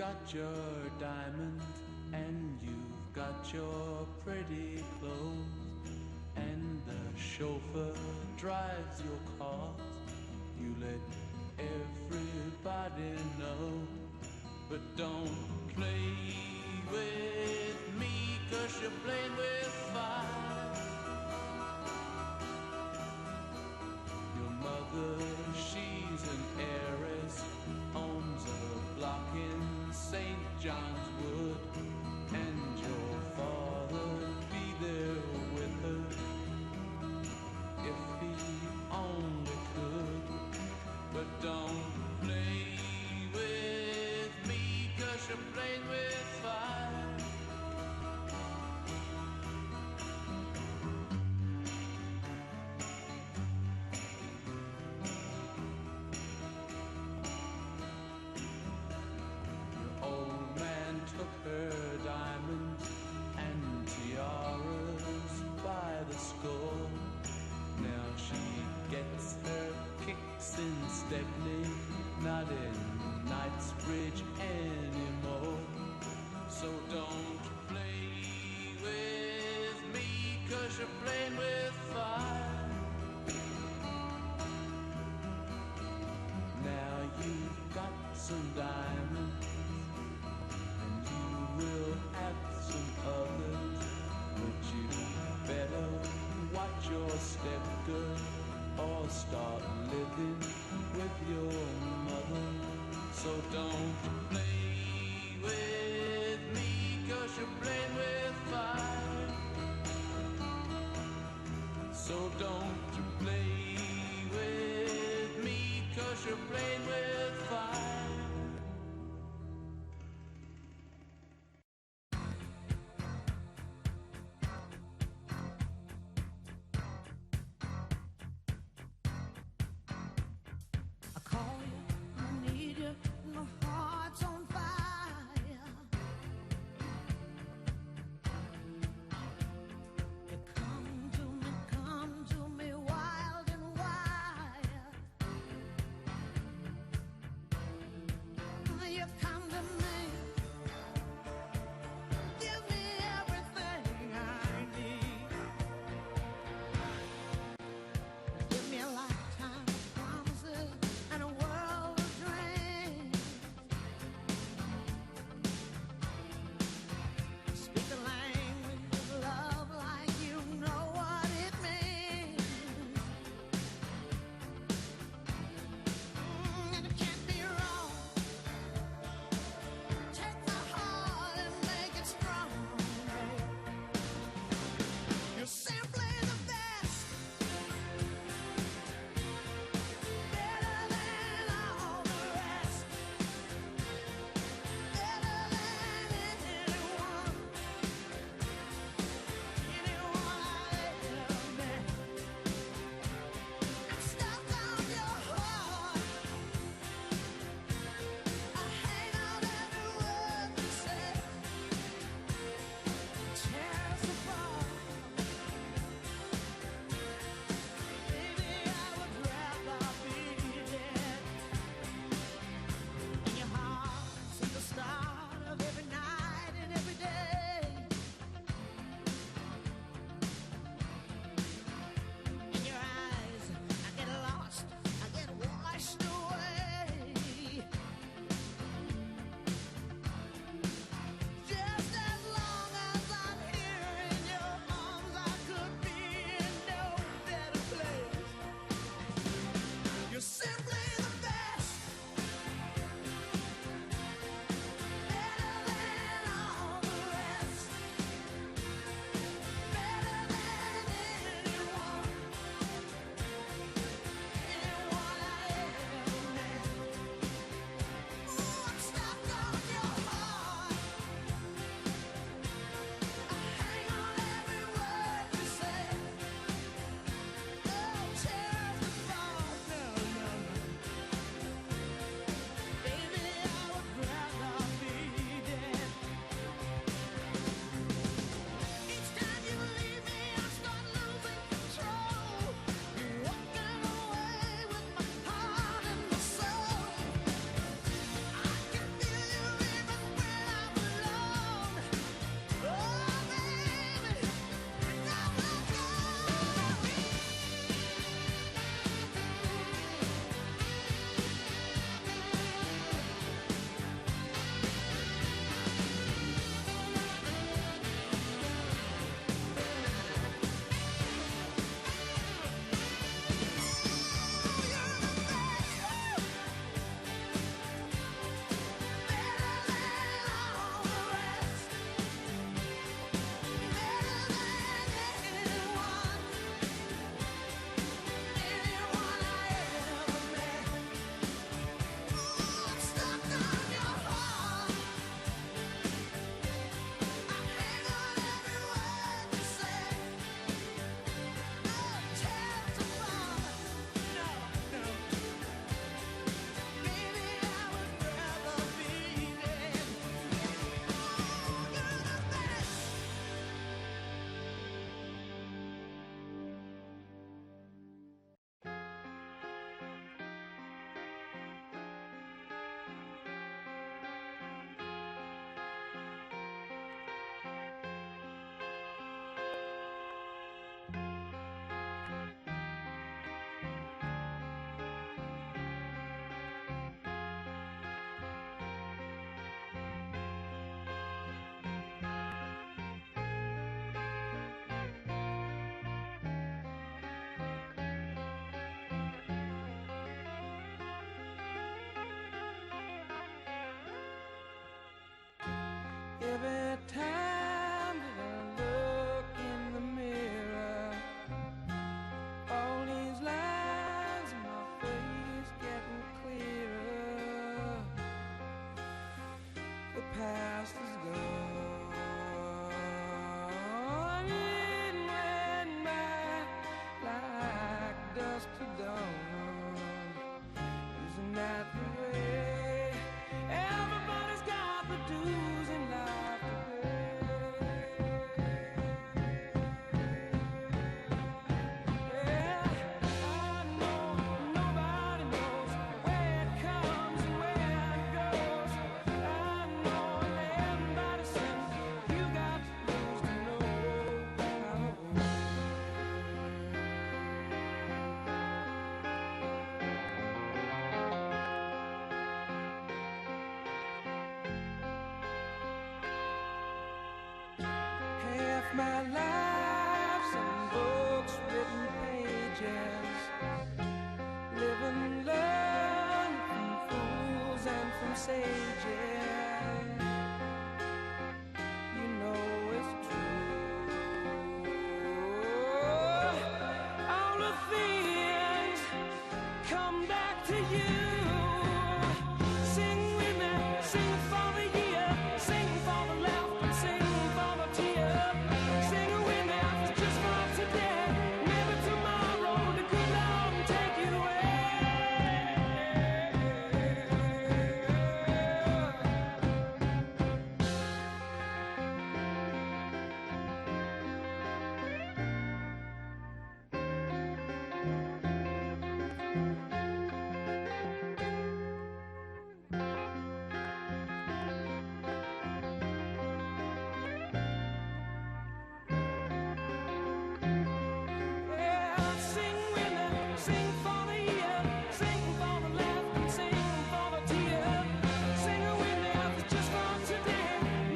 got your diamond and you've got your pretty clothes, and the chauffeur drives your cars. You let everybody know, but don't play with me, 'cause you're playing with fire. Your mother, she's an heiress, owns a block in St. John's Wood, and your father'd be there with her if he only could. But don't play with me, 'cause you're playing with fire. Took her diamonds and tiaras by the score. Now she gets her kicks in Stepney, not in Knightsbridge anymore. So don't play with me, 'cause you're playing with fire. Now you've got some diamonds, we'll have some others, but you better watch your step, girl, or start living with your mother. So don't play with me, 'cause you're playing with fire. So don't play with me, 'cause you're playing with fire. every time that I look in the mirror, all these lines in my face getting clearer. The past is gone, it went by like dust to dawn. Isn't that the way? Everybody's got the dues in life to pay. Yeah, I know nobody knows where it comes and where it goes. I know that everybody sings, you got the dues to know how it goes. Half my life's in books, written pages, live and learn from fools and from sages. You know it's true. All the things come back to you. Sing with me, sing for the year, sing for the laughter, sing for the tear. Sing with me, just for today, maybe tomorrow the good Lord will take you away. Yeah, sing with me, sing for the year, sing for the laughter, sing for the tear. Sing with me, just for today,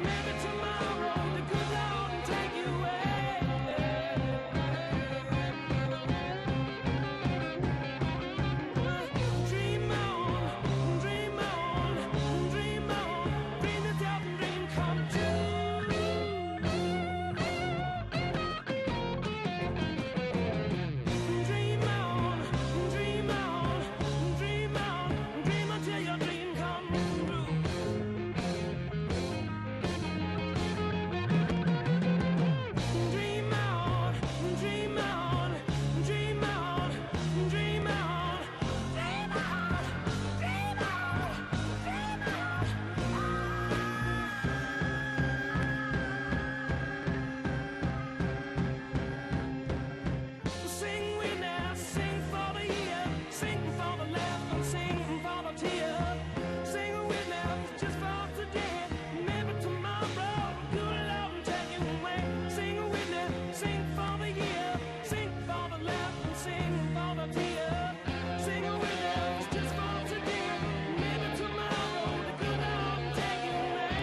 maybe tomorrow the good Lord will take you away. Dream on, dream on, dream on, dream the devil dream come true. Dream on, dream on, dream on, dream until your dream come true. Dream on, dream on, dream on, dream on, dream on, dream on, dream on. Sing with me, sing for the year, sing for the laughter, sing for the tear. Sing with me, just for today, maybe tomorrow, good Lord will take you away. Sing with me, sing for the year, sing for the laughter, sing for the tear. Sing with me, just for today, maybe tomorrow, the good Lord will take you away.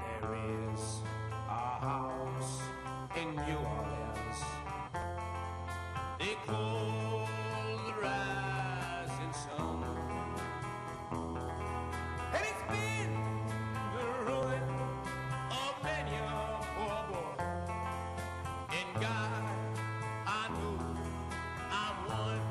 There is a house in New Orleans they call the rising sun, and it's been the ruin of many a poor boy. And God, I know I'm one.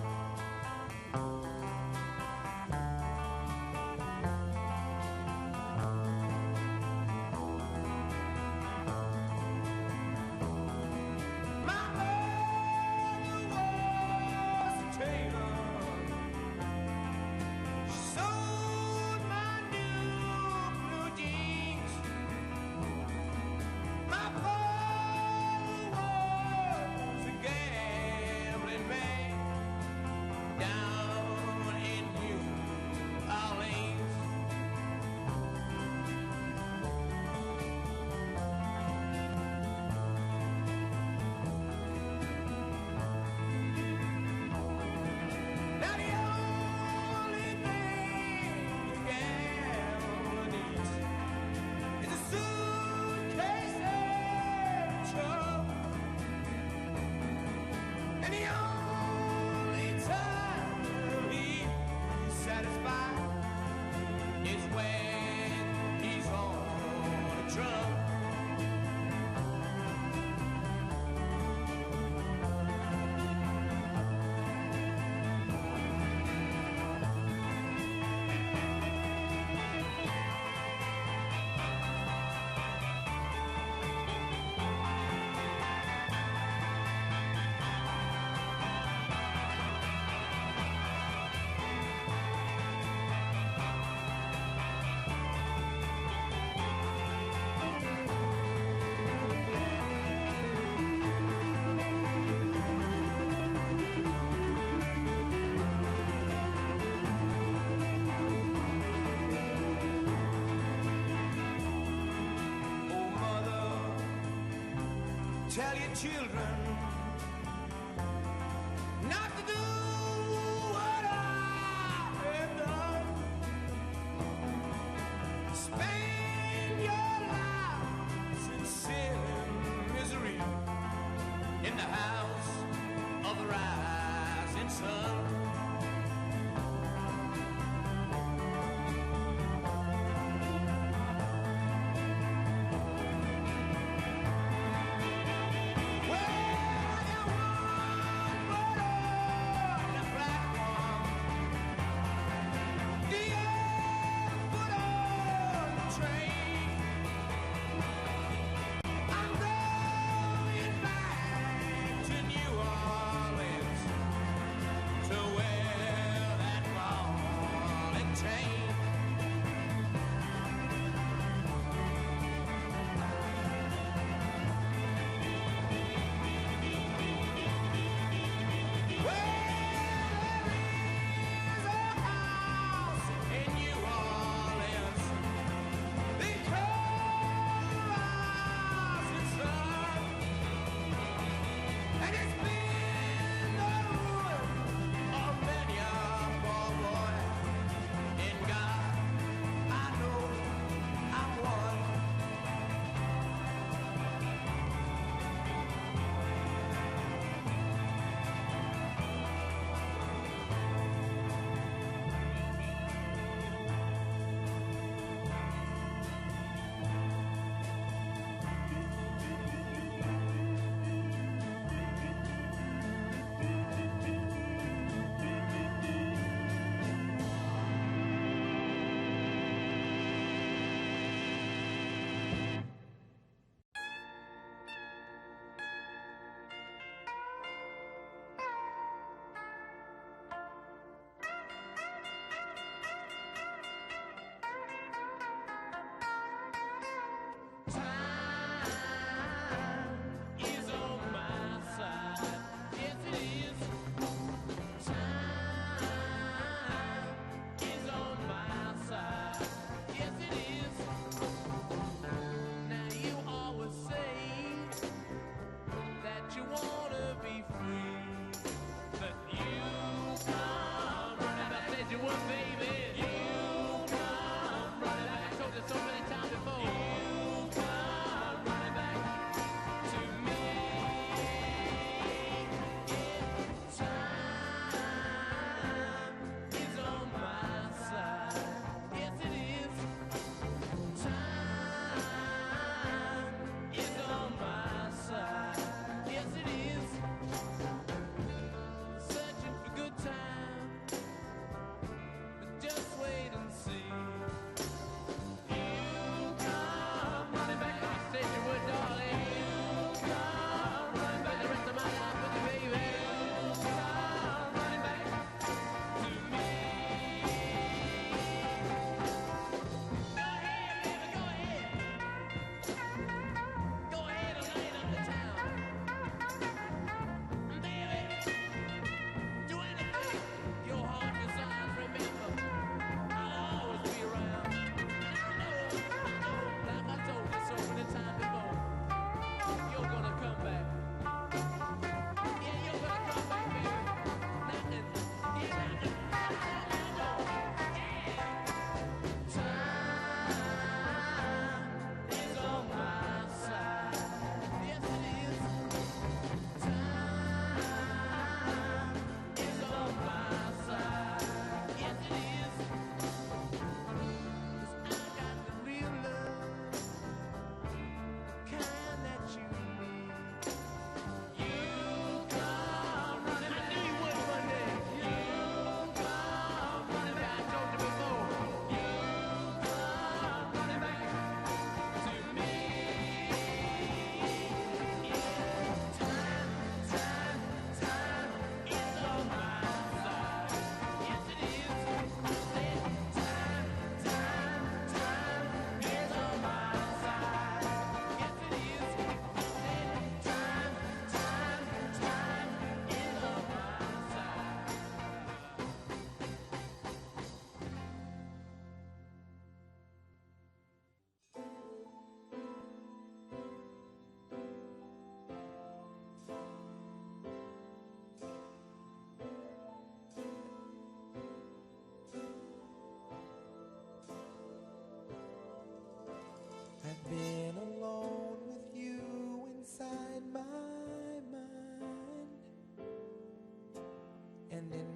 tell your children not to do what I have done. Spend your lives in sin and misery in the house of the rising sun. To where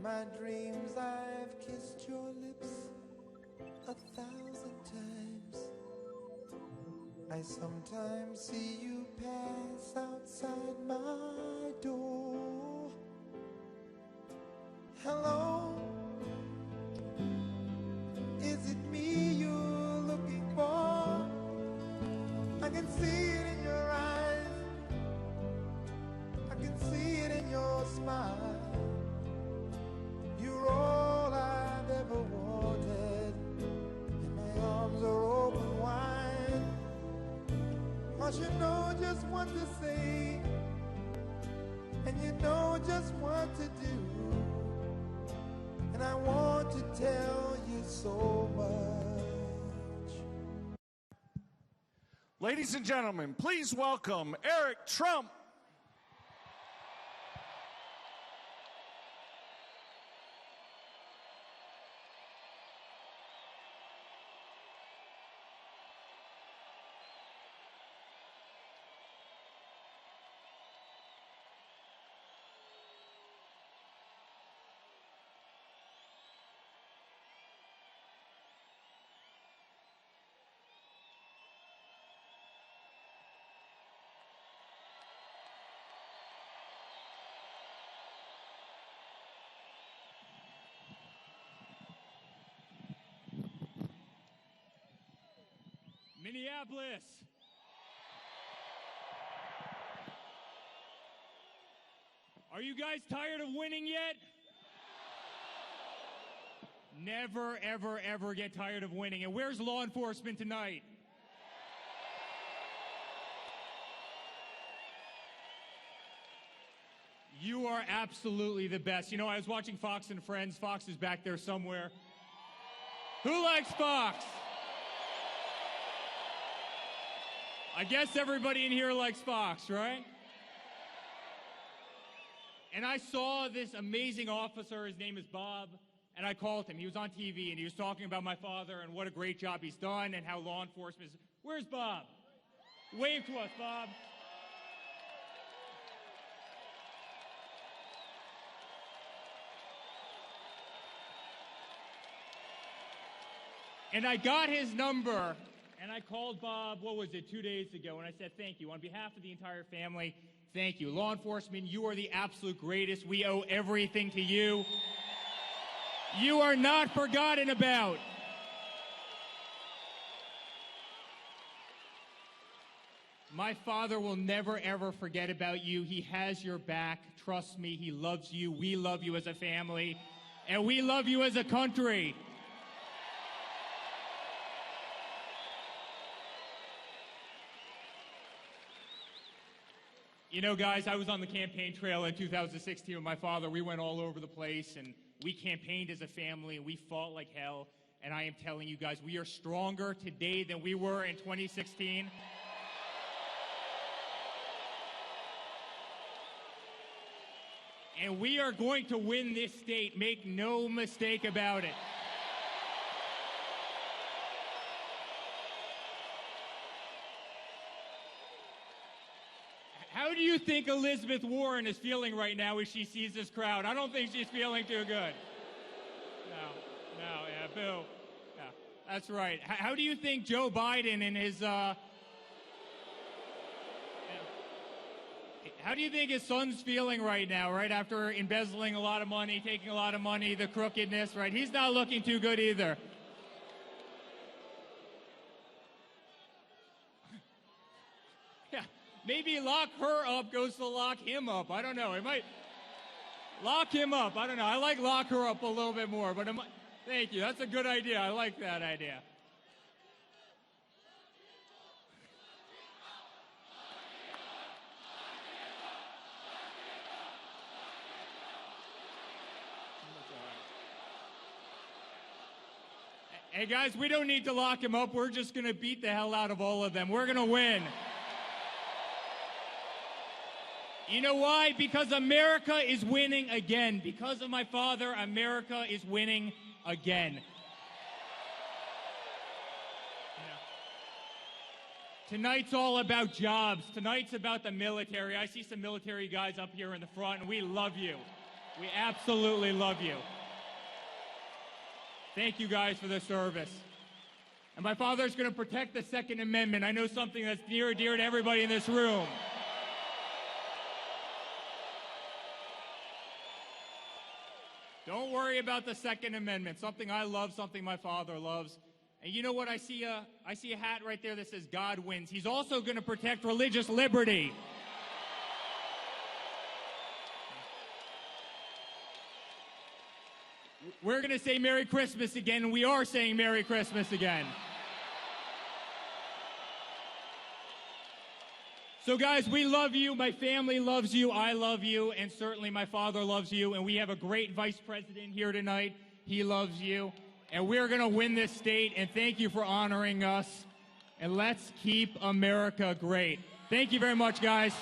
my dreams I've kissed your lips 1,000 times. I sometimes see you pass outside my door. Hello, is it me you're looking for? I can see it in your eyes, I can see it in your smile. You're all I've ever wanted, and my arms are open wide. 'Cause you know just what to say, and you know just what to do, and I want to tell you so much. Ladies and gentlemen, please welcome Eric Trump. Minneapolis. Are you guys tired of winning yet? Never, ever, ever get tired of winning. And where's law enforcement tonight? You are absolutely the best. You know, I was watching Fox and Friends. Fox is back there somewhere. Who likes Fox? I guess everybody in here likes Fox, right? And I saw this amazing officer. His name is Bob. And I called him. He was on TV, and he was talking about my father and what a great job he's done and how law enforcement is. Where's Bob? Wave to us, Bob. And I got his number, and I called Bob, 2 days ago, and I said, thank you. On behalf of the entire family, thank you. Law enforcement, you are the absolute greatest. We owe everything to you. You are not forgotten about. My father will never, ever forget about you. He has your back. Trust me, he loves you. We love you as a family, and we love you as a country. You know, guys, I was on the campaign trail in 2016 with my father. We went all over the place, and we campaigned as a family, and we fought like hell. And I am telling you guys, we are stronger today than we were in 2016. And we are going to win this state. Make no mistake about it. How do you think Elizabeth Warren is feeling right now as she sees this crowd? I don't think she's feeling too good. No, yeah, boo. Yeah, that's right. How do you think Joe Biden and his, how do you think his son's feeling right now, right after embezzling a lot of money, taking a lot of money, the crookedness, right? He's not looking too good either. Maybe lock her up goes to lock him up. I don't know. It might lock him up. I don't know. I like lock her up a little bit more, but thank you. That's a good idea. I like that idea. Hey, guys, we don't need to lock him up. We're just going to beat the hell out of all of them. We're going to win. You know why? Because America is winning again. Because of my father, America is winning again. Tonight's all about jobs. Tonight's about the military. I see some military guys up here in the front, and we love you. We absolutely love you. Thank you guys for the service. And my father's going to protect the Second Amendment. I know something that's near and dear to everybody in this room. Don't worry about the Second Amendment. Something I love, something my father loves. And you know what? I see a hat right there that says God wins. He's also going to protect religious liberty. We're going to say Merry Christmas again, and we are saying Merry Christmas again. So guys, we love you. My family loves you. I love you. And certainly my father loves you. And we have a great vice president here tonight. He loves you. And we're going to win this state. And thank you for honoring us. And let's keep America great. Thank you very much, guys.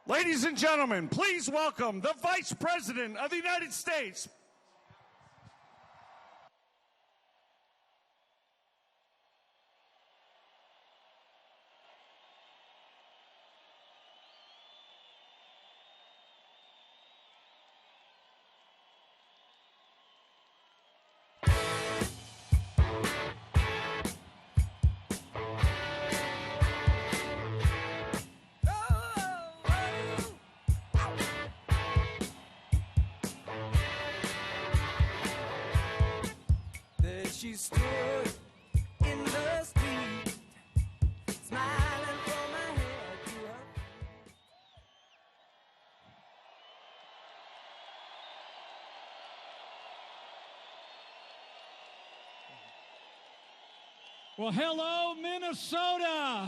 Ladies and gentlemen, please welcome the Vice President of the United States. She stood in the street, smiling from my head to her feet. Well, hello, Minnesota.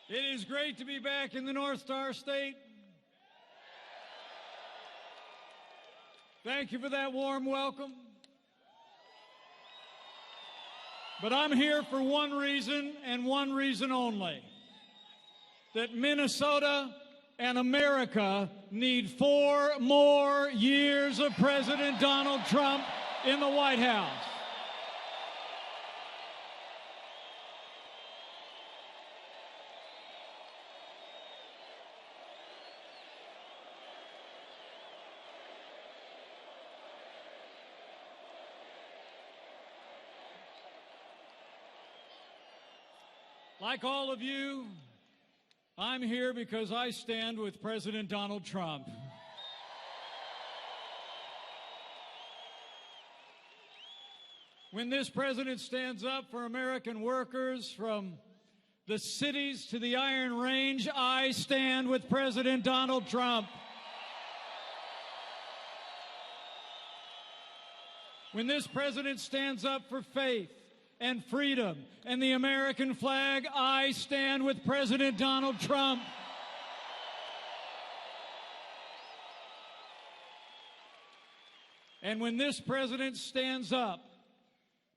It is great to be back in the North Star State. Thank you for that warm welcome. But I'm here for one reason and one reason only. That Minnesota and America need 4 more years of President Donald Trump in the White House. Like all of you, I'm here because I stand with President Donald Trump. When this president stands up for American workers from the cities to the Iron Range, I stand with President Donald Trump. When this president stands up for faith and freedom and the American flag, I stand with President Donald Trump. And when this president stands up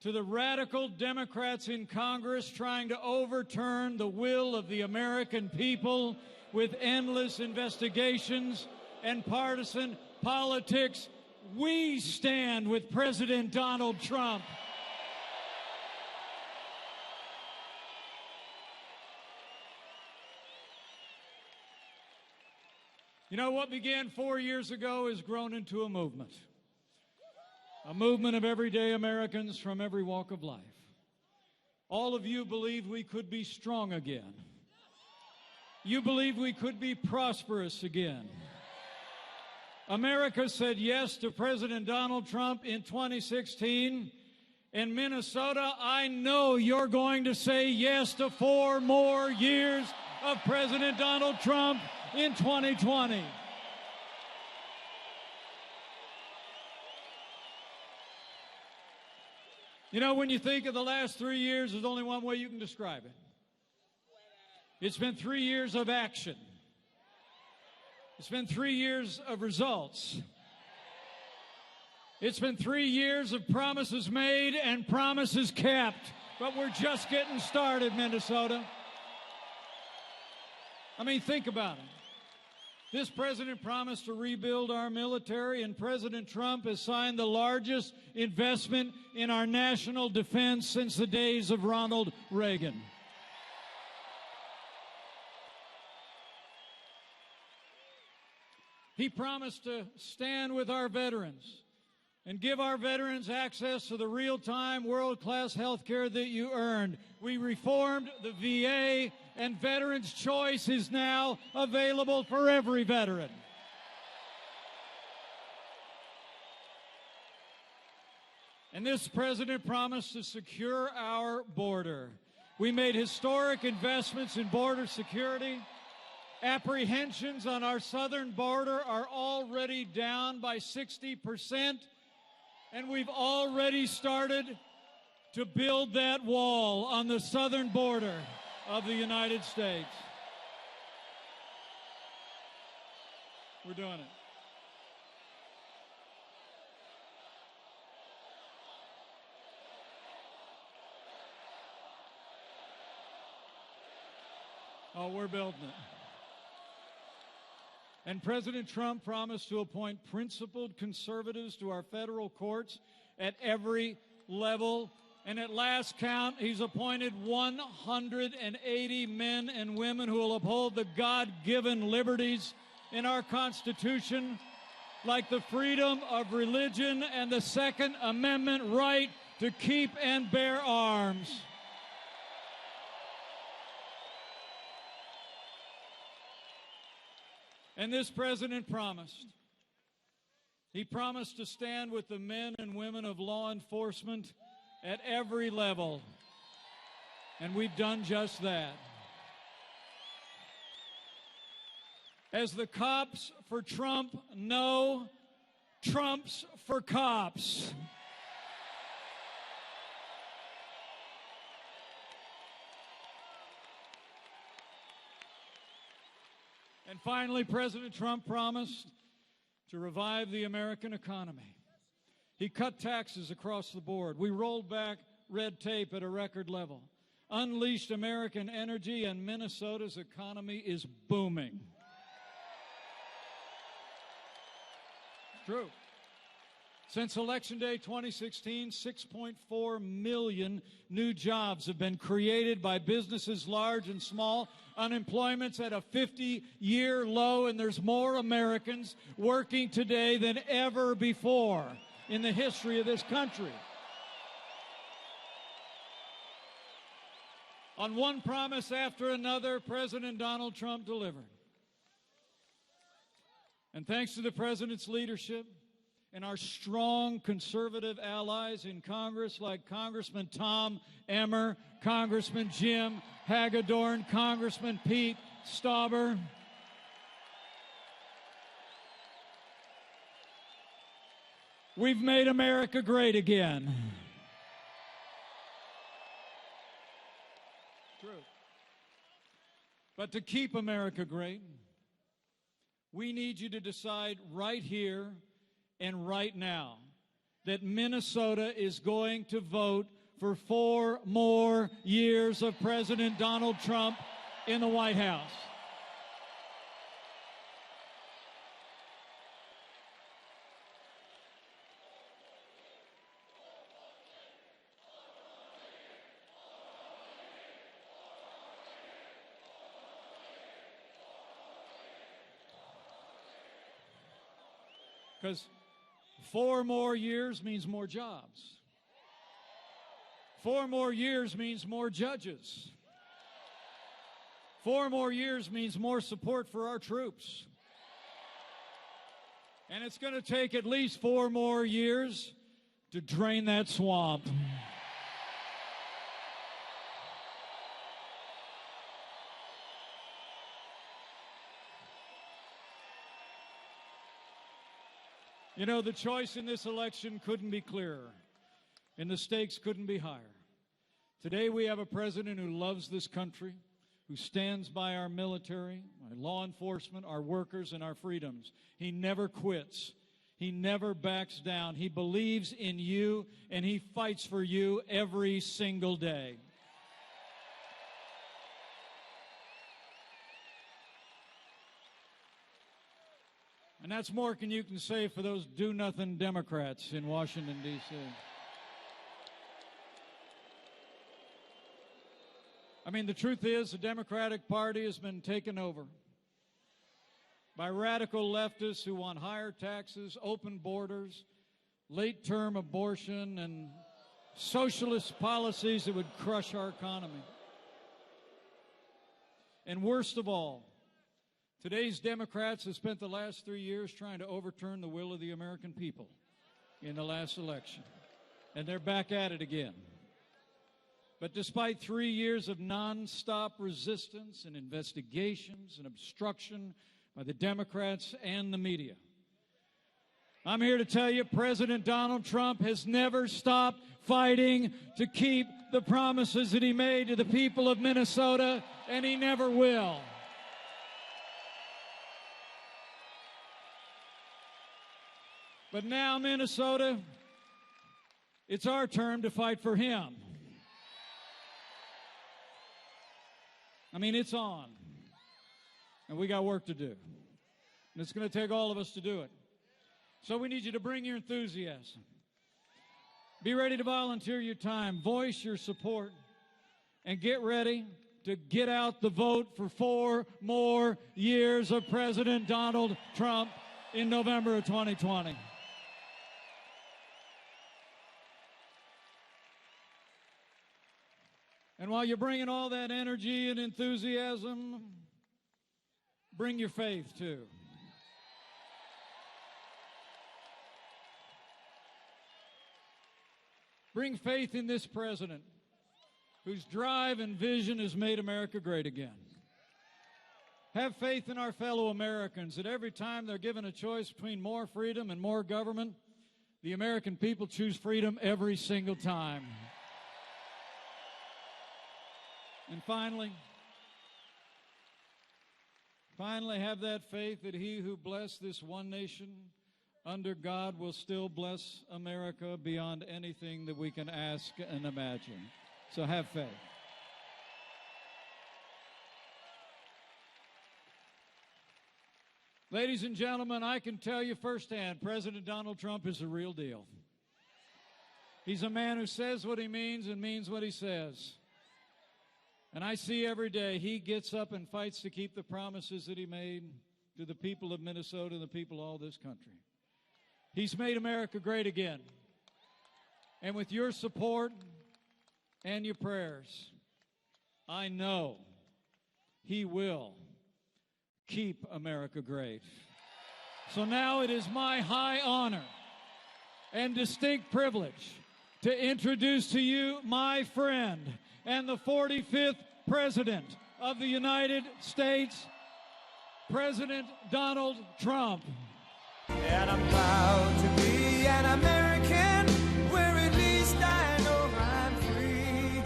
to the radical Democrats in Congress trying to overturn the will of the American people with endless investigations and partisan politics, we stand with President Donald Trump. You know, what began 4 years ago has grown into a movement of everyday Americans from every walk of life. All of you believed we could be strong again. You believed we could be prosperous again. America said yes to President Donald Trump in 2016. In Minnesota, I know you're going to say yes to 4 more years of President Donald Trump in 2020. You know, when you think of the last 3 years, there's only one way you can describe it. It's been 3 years of action. It's been 3 years of results. It's been 3 years of promises made and promises kept. But we're just getting started, Minnesota. I mean, think about it. This president promised to rebuild our military, and President Trump has signed the largest investment in our national defense since the days of Ronald Reagan. He promised to stand with our veterans and give our veterans access to the real-time, world-class health care that you earned. We reformed the VA, and Veterans Choice is now available for every veteran. And this president promised to secure our border. We made historic investments in border security. Apprehensions on our southern border are already down by 60%. And we've already started to build that wall on the southern border of the United States. We're doing it. Oh, we're building it. And President Trump promised to appoint principled conservatives to our federal courts at every level. And at last count, he's appointed 180 men and women who will uphold the God-given liberties in our Constitution, like the freedom of religion and the Second Amendment right to keep and bear arms. And this president promised. He promised to stand with the men and women of law enforcement at every level. And we've done just that. As the cops for Trump know, Trump's for cops. And finally, President Trump promised to revive the American economy. He cut taxes across the board. We rolled back red tape at a record level, unleashed American energy, and Minnesota's economy is booming. It's true. Since Election Day 2016, 6.4 million new jobs have been created by businesses large and small. Unemployment's at a 50-year low, and there's more Americans working today than ever before in the history of this country. On one promise after another, President Donald Trump delivered. And thanks to the president's leadership and our strong conservative allies in Congress like Congressman Tom Emmer, Congressman Jim Hagedorn, Congressman Pete Stauber, we've made America great again. True. But to keep America great, we need you to decide right here and right now that Minnesota is going to vote for 4 more years of President Donald Trump in the White House. Because 4 more years means more jobs. 4 more years means more judges. 4 more years means more support for our troops. And it's going to take at least 4 more years to drain that swamp. You know, the choice in this election couldn't be clearer, and the stakes couldn't be higher. Today we have a president who loves this country, who stands by our military, our law enforcement, our workers, and our freedoms. He never quits. He never backs down. He believes in you, and he fights for you every single day. And that's more than you can say for those do-nothing Democrats in Washington, D.C. I mean, the truth is the Democratic Party has been taken over by radical leftists who want higher taxes, open borders, late-term abortion, and socialist policies that would crush our economy. And worst of all, today's Democrats have spent the last 3 years trying to overturn the will of the American people in the last election. And they're back at it again. But despite 3 years of nonstop resistance and investigations and obstruction by the Democrats and the media, I'm here to tell you President Donald Trump has never stopped fighting to keep the promises that he made to the people of Minnesota, and he never will. But now, Minnesota, it's our turn to fight for him. I mean, it's on. And we got work to do. And it's going to take all of us to do it. So we need you to bring your enthusiasm. Be ready to volunteer your time, voice your support, and get ready to get out the vote for 4 more years of President Donald Trump in November of 2020. And while you're bringing all that energy and enthusiasm, bring your faith too. Bring faith in this president whose drive and vision has made America great again. Have faith in our fellow Americans that every time they're given a choice between more freedom and more government, the American people choose freedom every single time. And finally, have that faith that he who blessed this one nation under God will still bless America beyond anything that we can ask and imagine. So have faith. Ladies and gentlemen, I can tell you firsthand, President Donald Trump is the real deal. He's a man who says what he means and means what he says. And I see every day he gets up and fights to keep the promises that he made to the people of Minnesota and the people of all this country. He's made America great again. And with your support and your prayers, I know he will keep America great. So now it is my high honor and distinct privilege to introduce to you my friend and the 45th President of the United States, President Donald Trump. And I'm proud to be an American, where at least I know I'm free.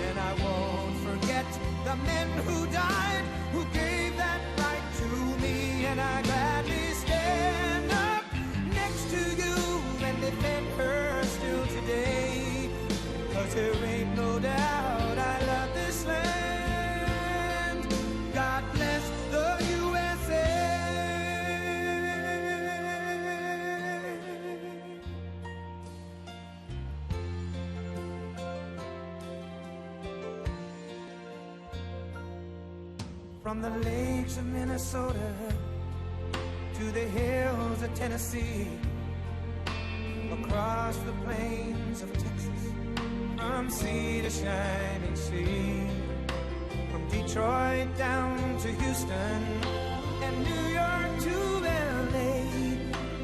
And I won't forget the men who died, who gave that right to me. And I gladly stand up next to you and defend her still today. 'Cause there ain't no doubt I love this land. God bless the USA. From the lakes of Minnesota to the hills of Tennessee, across the plains of Texas, from sea to shining sea, from Detroit down to Houston and New York to LA,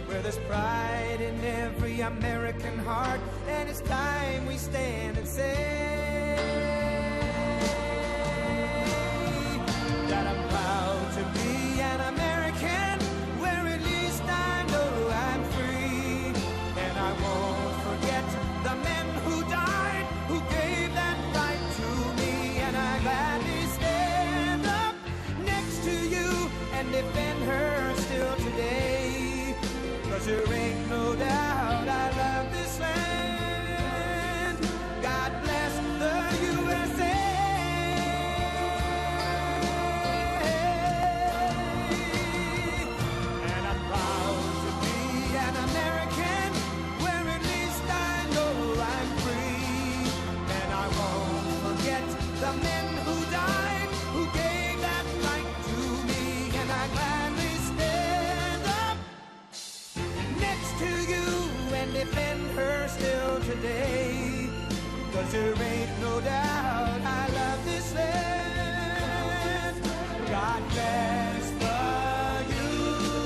where there's pride in every American heart, and it's time we stand and say that I'm proud to be an American, where at least I know I'm free. And I won't forget the men who died, who gave that right to me. And I gladly stand up next to you and defend her still today. 'Cause there ain't no doubt I love this land. God bless the USA. And I'm proud to be an American, where at least I know I'm free. And I won't forget the men who died, who gave that right to me. And I gladly stand up next to you and defend her still today. 'Cause there ain't no doubt I love this land. God bless the USA.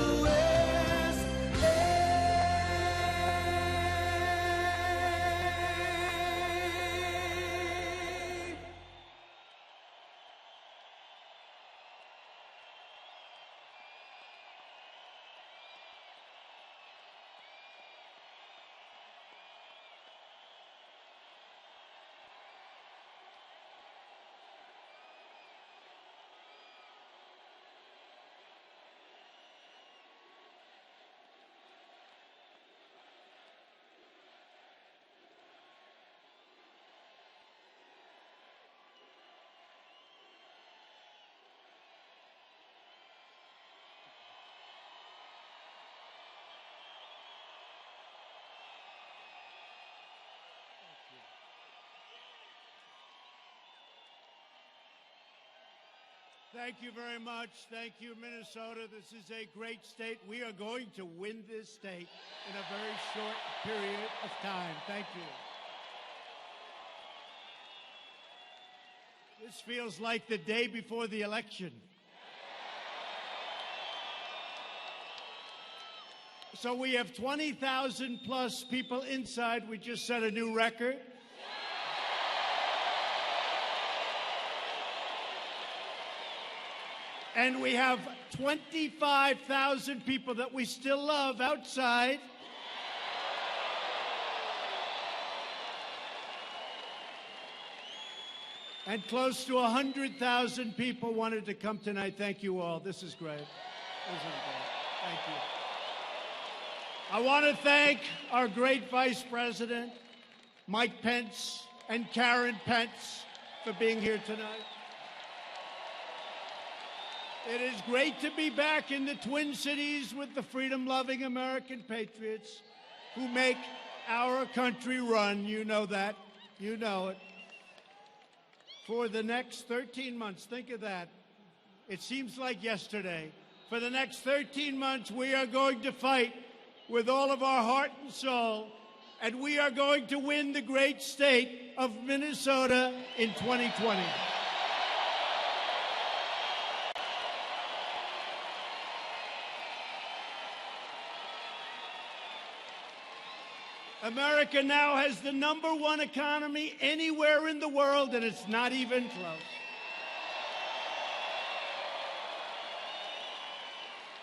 Thank you very much. Thank you, Minnesota. This is a great state. We are going to win this state in a very short period of time. Thank you. This feels like the day before the election. So we have 20,000 plus people inside. We just set a new record. And we have 25,000 people that we still love outside. And close to 100,000 people wanted to come tonight. Thank you all. This is great. This is great. Thank you. I want to thank our great Vice President, Mike Pence, and Karen Pence for being here tonight. It is great to be back in the Twin Cities with the freedom-loving American patriots who make our country run. You know that. You know it. For the next 13 months, think of that. It seems like yesterday. For the next 13 months, we are going to fight with all of our heart and soul, and we are going to win the great state of Minnesota in 2020. America now has the #1 economy anywhere in the world, and it's not even close.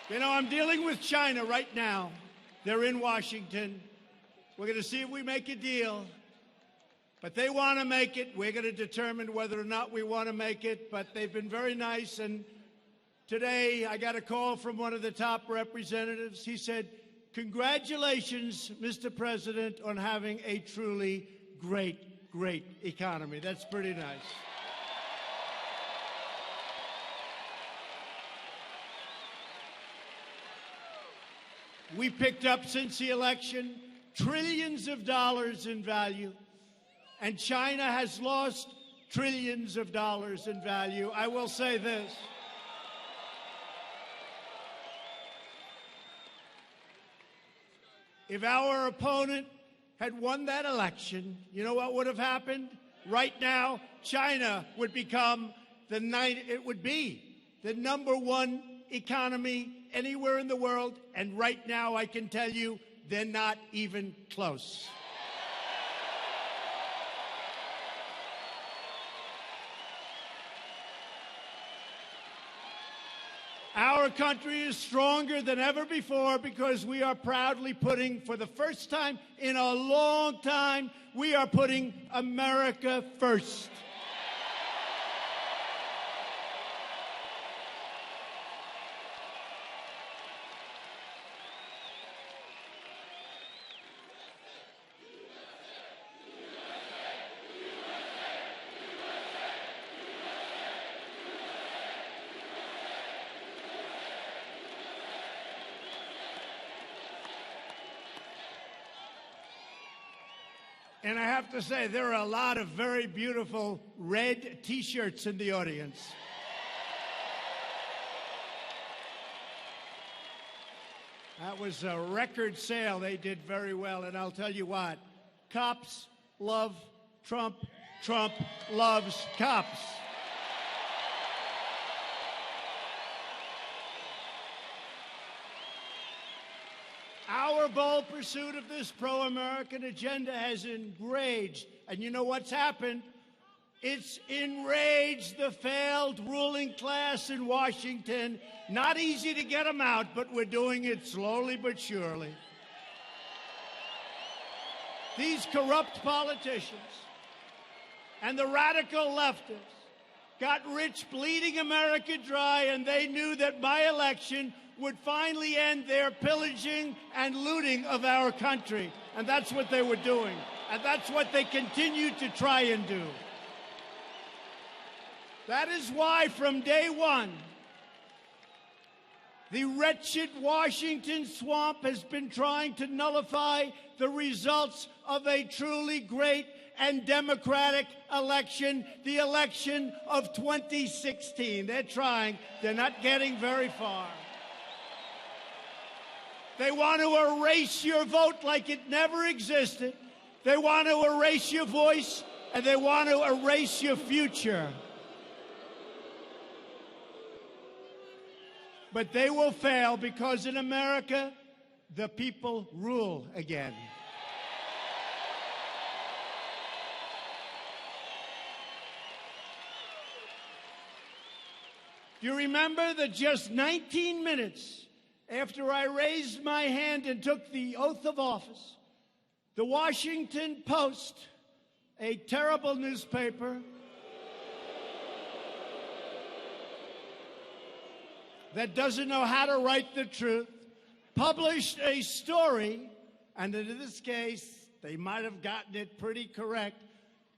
You know, I'm dealing with China right now. They're in Washington. We're going to see if we make a deal. But they want to make it. We're going to determine whether or not we want to make it. But they've been very nice. And today I got a call from one of the top representatives. He said, "Congratulations, Mr. President, on having a truly great, great economy." That's pretty nice. We picked up, since the election, trillions of dollars in value, and China has lost trillions of dollars in value. I will say this. If our opponent had won that election, you know what would have happened? Right now, China would become it would be the #1 economy anywhere in the world, and right now I can tell you they're not even close. Our country is stronger than ever before because we are proudly putting, for the first time in a long time, we are putting America first. And I have to say, there are a lot of very beautiful red T-shirts in the audience. That was a record sale. They did very well. And I'll tell you what, cops love Trump. Trump loves cops. Our bold pursuit of this pro-American agenda has enraged, and you know what's happened? It's enraged the failed ruling class in Washington. Not easy to get them out, but we're doing it slowly but surely. These corrupt politicians and the radical leftists got rich bleeding America dry, and they knew that my election would finally end their pillaging and looting of our country. And that's what they were doing. And that's what they continue to try and do. That is why from day one, the wretched Washington swamp has been trying to nullify the results of a truly great and democratic election, the election of 2016. They're trying. They're not getting very far. They want to erase your vote like it never existed. They want to erase your voice, and they want to erase your future. But they will fail because in America, the people rule again. Do you remember that just 19 minutes after I raised my hand and took the oath of office, the Washington Post, a terrible newspaper, that doesn't know how to write the truth, published a story, and in this case, they might have gotten it pretty correct.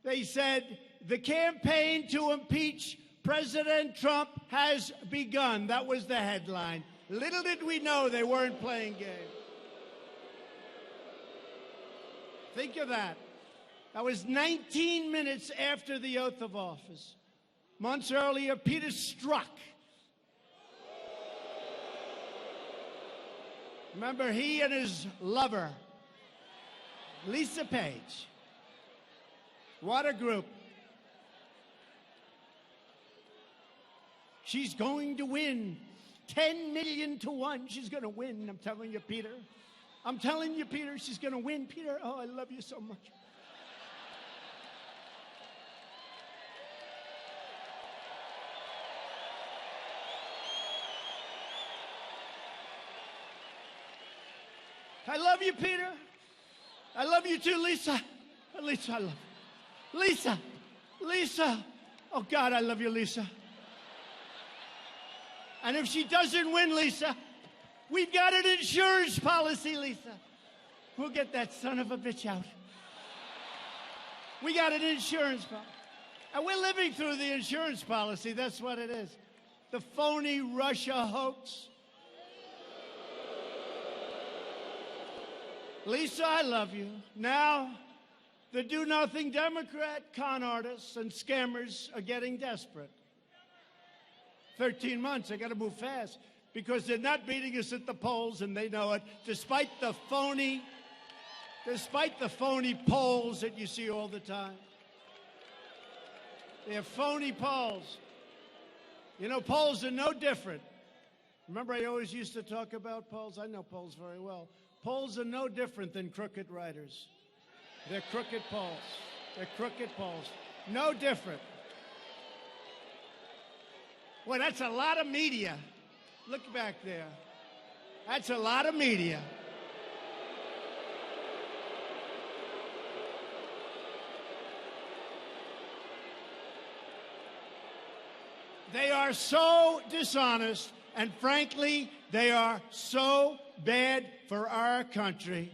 They said, the campaign to impeach President Trump has begun. That was the headline. Little did we know they weren't playing games. Think of that. That was 19 minutes after the oath of office. Months earlier, Peter Strzok. Remember, he and his lover, Lisa Page. What a group. She's going to win 10 million to 1. She's going to win. I'm telling you, Peter. I'm telling you, Peter, she's going to win. Peter, oh, I love you so much. I love you, Peter. I love you too, Lisa. Lisa, I love you. Lisa. Lisa. Oh, God, I love you, Lisa. And if she doesn't win, Lisa, we've got an insurance policy, Lisa. We'll get that son of a bitch out. We got an insurance policy. And we're living through the insurance policy. That's what it is. The phony Russia hoax. Lisa, I love you. Now, the do-nothing Democrat con artists and scammers are getting desperate. 13 months, they got to move fast because they're not beating us at the polls, and they know it, despite the phony polls that you see all the time. They're phony polls. You know, polls are no different. Remember, I always used to talk about polls? I know polls very well. Polls are no different than crooked writers. They're crooked polls. They're crooked polls. No different. Boy, that's a lot of media. Look back there. That's a lot of media. They are so dishonest, and frankly, they are so bad for our country.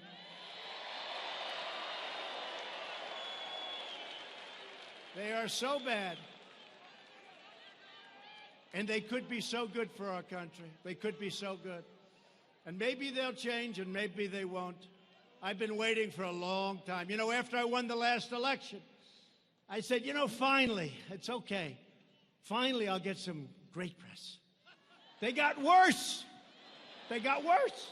They are so bad. And they could be so good for our country. They could be so good. And maybe they'll change, and maybe they won't. I've been waiting for a long time. You know, after I won the last election, I said, you know, finally, it's okay. Finally, I'll get some great press. They got worse. They got worse.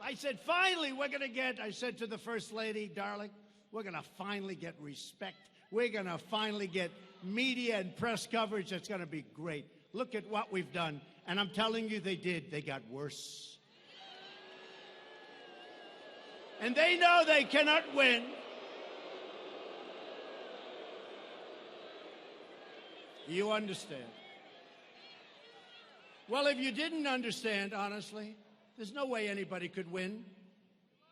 I said, finally, we're going to get, I said to the First Lady, darling, we're going to finally get respect. We're going to finally get media and press coverage that's going to be great. Look at what we've done. And I'm telling you, they did. They got worse. And they know they cannot win. You understand. Well, if you didn't understand, honestly, there's no way anybody could win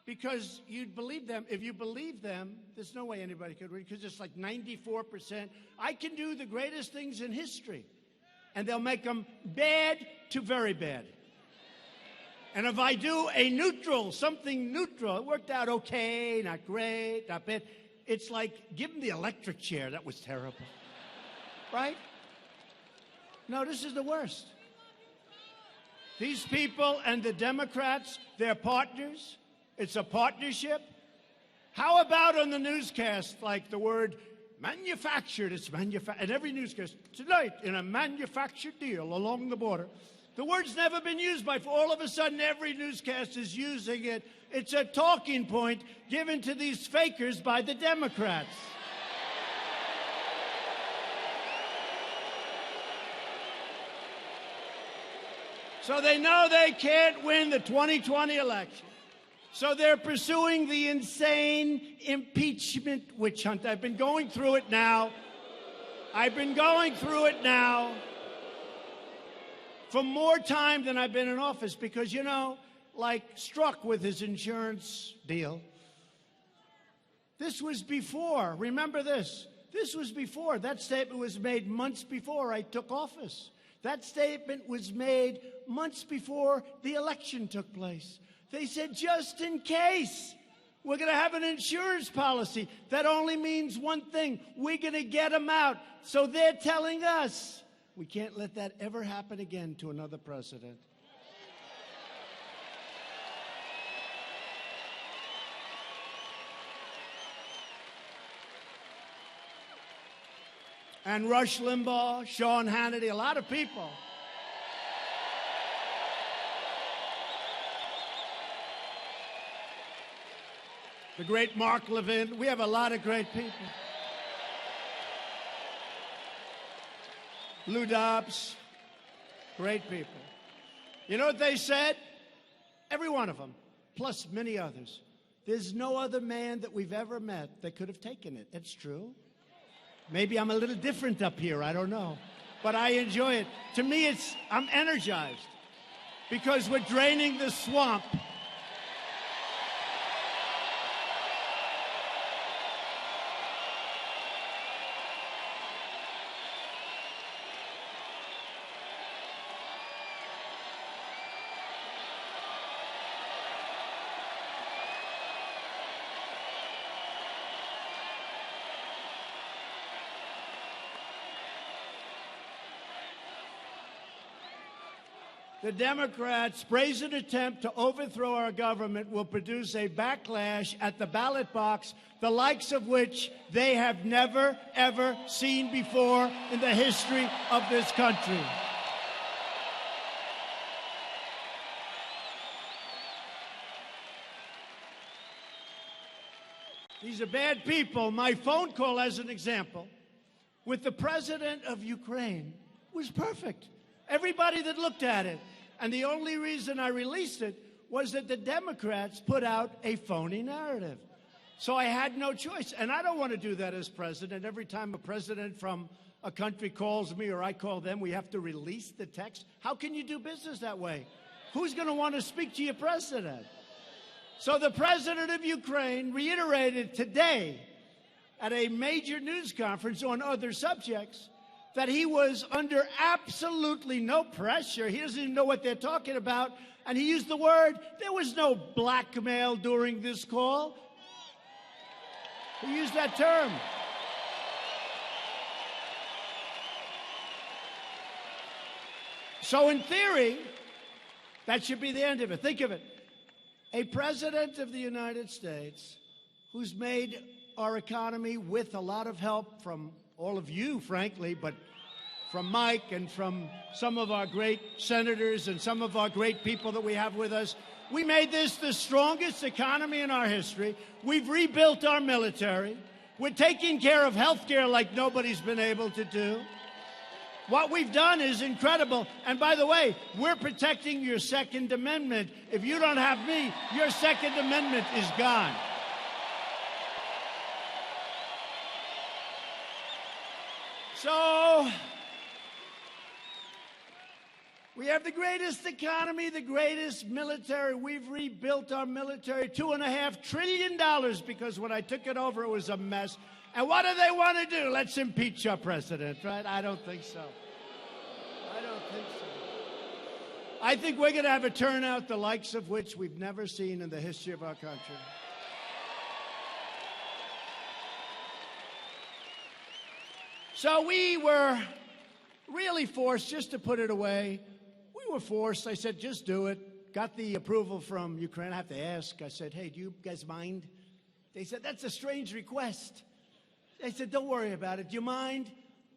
because you'd believe them. If you believe them, there's no way anybody could win because it's like 94%. I can do the greatest things in history, and they'll make them bad to very bad. And if I do a neutral, something neutral, it worked out okay, not great, not bad. It's like, give them the electric chair. That was terrible. Right? No, this is the worst. These people and the Democrats, they're partners. It's a partnership. How about on the newscast, like the word manufactured, it's manufactured, and every newscast, tonight in a manufactured deal along the border. The word's never been used before. All of a sudden, every newscast is using it. It's a talking point given to these fakers by the Democrats. So they know they can't win the 2020 election. So they're pursuing the insane impeachment witch hunt. I've been going through it now. For more time than I've been in office because, you know, like Strzok with his insurance deal, this was before. Remember this. This was before. That statement was made months before I took office. That statement was made months before the election took place. They said, just in case, we're going to have an insurance policy. That only means one thing. We're going to get them out. So they're telling us we can't let that ever happen again to another president. And Rush Limbaugh, Sean Hannity, a lot of people. The great Mark Levin. We have a lot of great people. Lou Dobbs. Great people. You know what they said? Every one of them, plus many others. There's no other man that we've ever met that could have taken it. It's true. Maybe I'm a little different up here. I don't know. But I enjoy it. To me, I'm energized because we're draining the swamp. The Democrats' brazen attempt to overthrow our government will produce a backlash at the ballot box, the likes of which they have never, ever seen before in the history of this country. These are bad people. My phone call, as an example, with the president of Ukraine was perfect. Everybody that looked at it. And the only reason I released it was that the Democrats put out a phony narrative. So I had no choice. And I don't want to do that as president. Every time a president from a country calls me or I call them, we have to release the text. How can you do business that way? Who's going to want to speak to your president? So the president of Ukraine reiterated today at a major news conference on other subjects that he was under absolutely no pressure. He doesn't even know what they're talking about. And he used the word, there was no blackmail during this call. He used that term. So in theory, that should be the end of it. Think of it. A president of the United States who's made our economy with a lot of help from all of you, frankly, but from Mike and from some of our great senators and some of our great people that we have with us. We made this the strongest economy in our history. We've rebuilt our military. We're taking care of health care like nobody's been able to do. What we've done is incredible. And by the way, we're protecting your Second Amendment. If you don't have me, your Second Amendment is gone. So, we have the greatest economy, the greatest military. We've rebuilt our military, $2.5 trillion, because when I took it over, it was a mess. And what do they want to do? Let's impeach our president, right? I don't think so. I don't think so. I think we're going to have a turnout the likes of which we've never seen in the history of our country. So we were really forced just to put it away. We were forced. I said, just do it. Got the approval from Ukraine. I have to ask. I said, hey, do you guys mind They said, that's a strange request. They said, don't worry about it. Do you mind?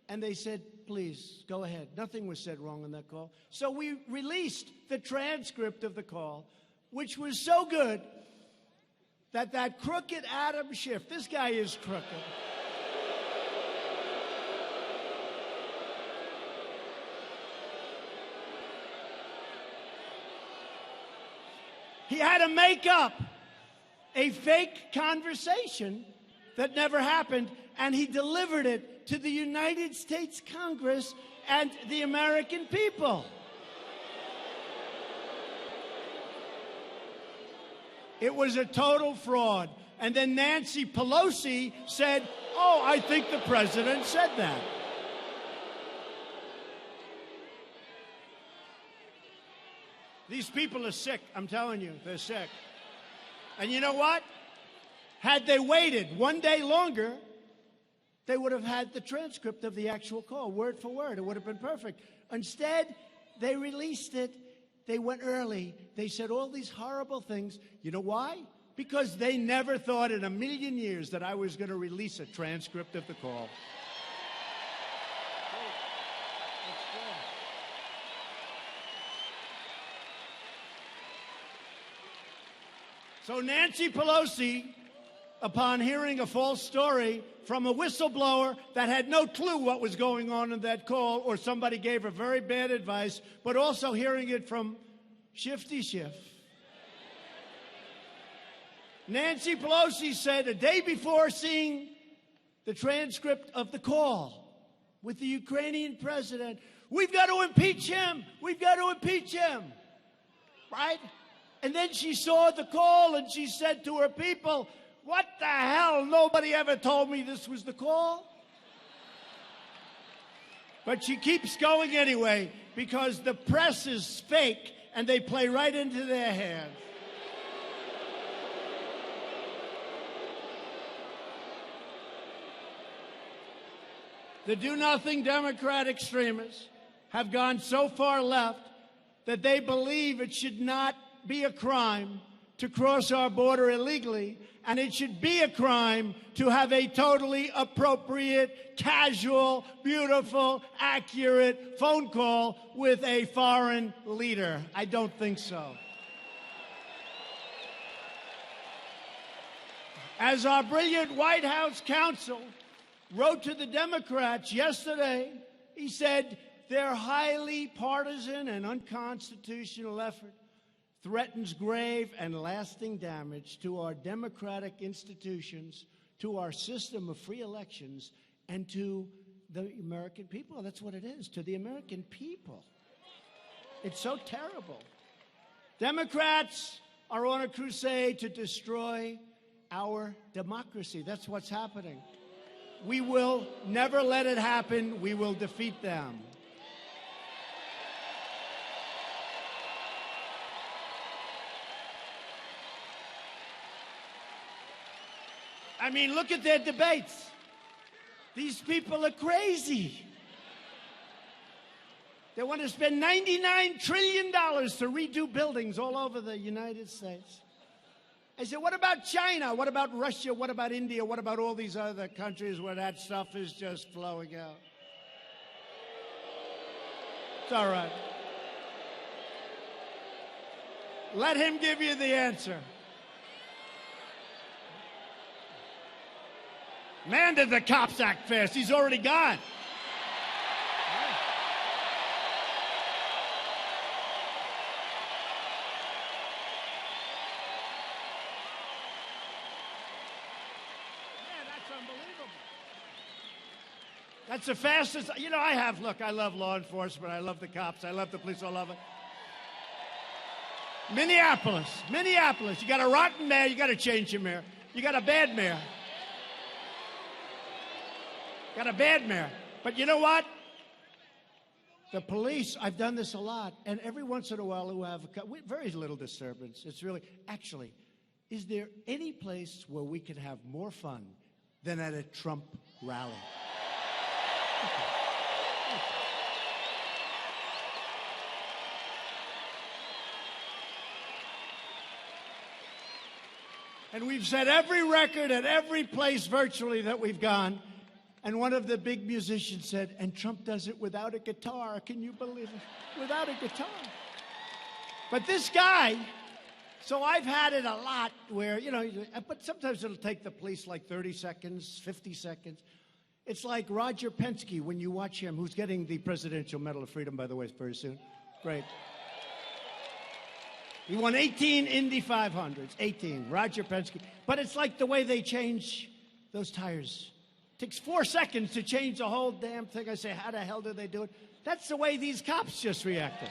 And they said, please, go ahead. Nothing was said wrong on that call. So we released the transcript of the call, which was so good that crooked Adam Schiff, this guy is crooked. He had to make up a fake conversation that never happened, and he delivered it to the United States Congress and the American people. It was a total fraud. And then Nancy Pelosi said, oh, I think the president said that. These people are sick. I'm telling you, they're sick. And you know what? Had they waited one day longer, they would have had the transcript of the actual call, word for word. It would have been perfect. Instead, they released it. They went early. They said all these horrible things. You know why? Because they never thought in a million years that I was going to release a transcript of the call. So Nancy Pelosi, upon hearing a false story from a whistleblower that had no clue what was going on in that call, or somebody gave her very bad advice, but also hearing it from Shifty Schiff. Nancy Pelosi said a day before seeing the transcript of the call with the Ukrainian president, we've got to impeach him. We've got to impeach him. Right? And then she saw the call and she said to her people, what the hell? Nobody ever told me this was the call. But she keeps going anyway because the press is fake and they play right into their hands. The do-nothing Democrat extremists have gone so far left that they believe it should not be a crime to cross our border illegally, and it should be a crime to have a totally appropriate, casual, beautiful, accurate phone call with a foreign leader. I don't think so. As our brilliant White House counsel wrote to the Democrats yesterday, he said their highly partisan and unconstitutional effort threatens grave and lasting damage to our democratic institutions, to our system of free elections, and to the American people. That's what it is, to the American people. It's so terrible. Democrats are on a crusade to destroy our democracy. That's what's happening. We will never let it happen. We will defeat them. I mean, look at their debates. These people are crazy. They want to spend $99 trillion to redo buildings all over the United States. I said, what about China? What about Russia? What about India? What about all these other countries where that stuff is just flowing out? It's all right. Let him give you the answer. Man, did the cops act fast. He's already gone. That's the fastest. You know, I love law enforcement. I love the cops. I love the police. I love it. Minneapolis. You got a rotten mayor. You got to change your mayor. You got a bad mayor. Got a bad mayor. But you know what? The police, I've done this a lot, and every once in a while who have very little disturbance. It's really, actually, is there any place where we can have more fun than at a Trump rally? And we've set every record at every place virtually that we've gone. And one of the big musicians said, and Trump does it without a guitar. Can you believe it? Without a guitar. But this guy, so I've had it a lot where, but sometimes it'll take the police like 30 seconds, 50 seconds. It's like Roger Penske when you watch him, who's getting the Presidential Medal of Freedom, by the way, very soon. Great. He won 18 Indy 500s, 18, Roger Penske. But it's like the way they change those tires. It takes 4 seconds to change the whole damn thing. I say, how the hell do they do it? That's the way these cops just reacted.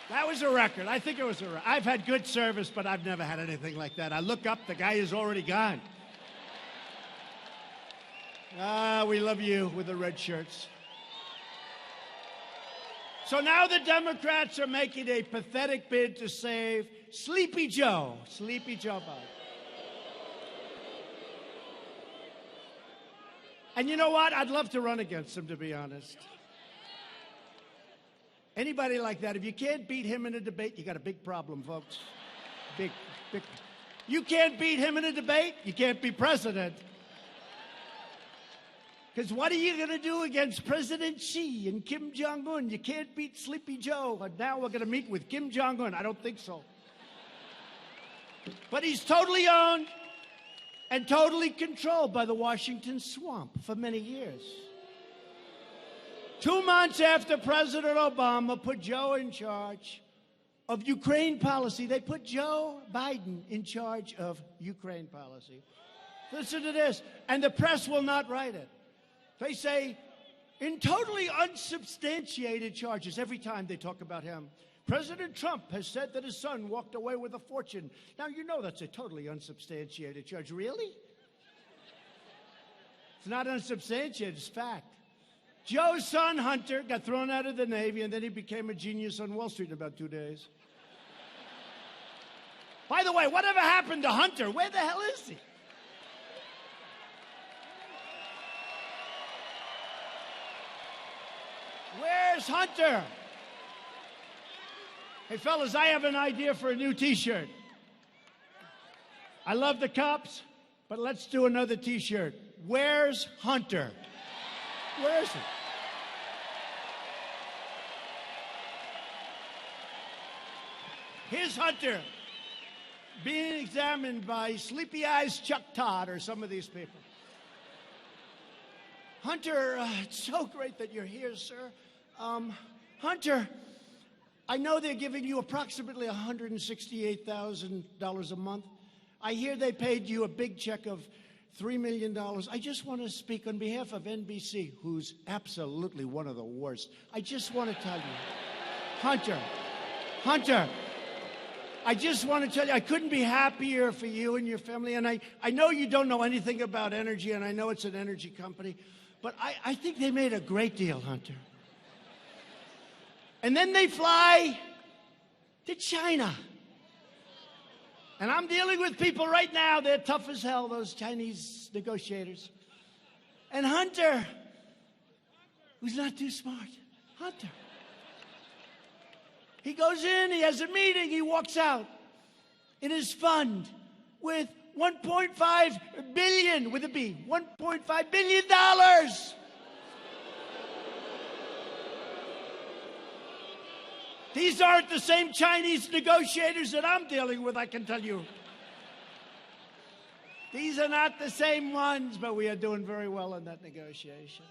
That was a record. I think it was a record. I've had good service, but I've never had anything like that. I look up, the guy is already gone. We love you with the red shirts. So now the Democrats are making a pathetic bid to save Sleepy Joe. Sleepy Joe Biden. And you know what? I'd love to run against him, to be honest. Anybody like that, if you can't beat him in a debate, you got a big problem, folks. Big. You can't beat him in a debate, you can't be president. Because what are you going to do against President Xi and Kim Jong-un? You can't beat Sleepy Joe. And now we're going to meet with Kim Jong-un. I don't think so. But he's totally owned and totally controlled by the Washington swamp for many years. 2 months after President Obama put Joe in charge of Ukraine policy, they put Joe Biden in charge of Ukraine policy. Listen to this. And the press will not write it. They say, in totally unsubstantiated charges, every time they talk about him, President Trump has said that his son walked away with a fortune. Now, you know that's a totally unsubstantiated charge. Really? It's not unsubstantiated, it's fact. Joe's son, Hunter, got thrown out of the Navy, and then he became a genius on Wall Street in about 2 days. By the way, whatever happened to Hunter? Where the hell is he? Where's Hunter? Hey, fellas, I have an idea for a new T-shirt. I love the cops, but let's do another T-shirt. Where's Hunter? Where is he? Here's Hunter being examined by Sleepy Eyes Chuck Todd or some of these people. Hunter, it's so great that you're here, sir. Hunter, I know they're giving you approximately $168,000 a month. I hear they paid you a big check of $3 million. I just want to speak on behalf of NBC, who's absolutely one of the worst. I just want to tell you, Hunter, I just want to tell you, I couldn't be happier for you and your family. And I know you don't know anything about energy, and I know it's an energy company, but I think they made a great deal, Hunter. And then they fly to China. And I'm dealing with people right now, they're tough as hell, those Chinese negotiators. And Hunter, who's not too smart, Hunter. He goes in, he has a meeting, he walks out in his fund with $1.5 billion, with a B, $1.5 billion. These aren't the same Chinese negotiators that I'm dealing with, I can tell you. These are not the same ones, but we are doing very well in that negotiation.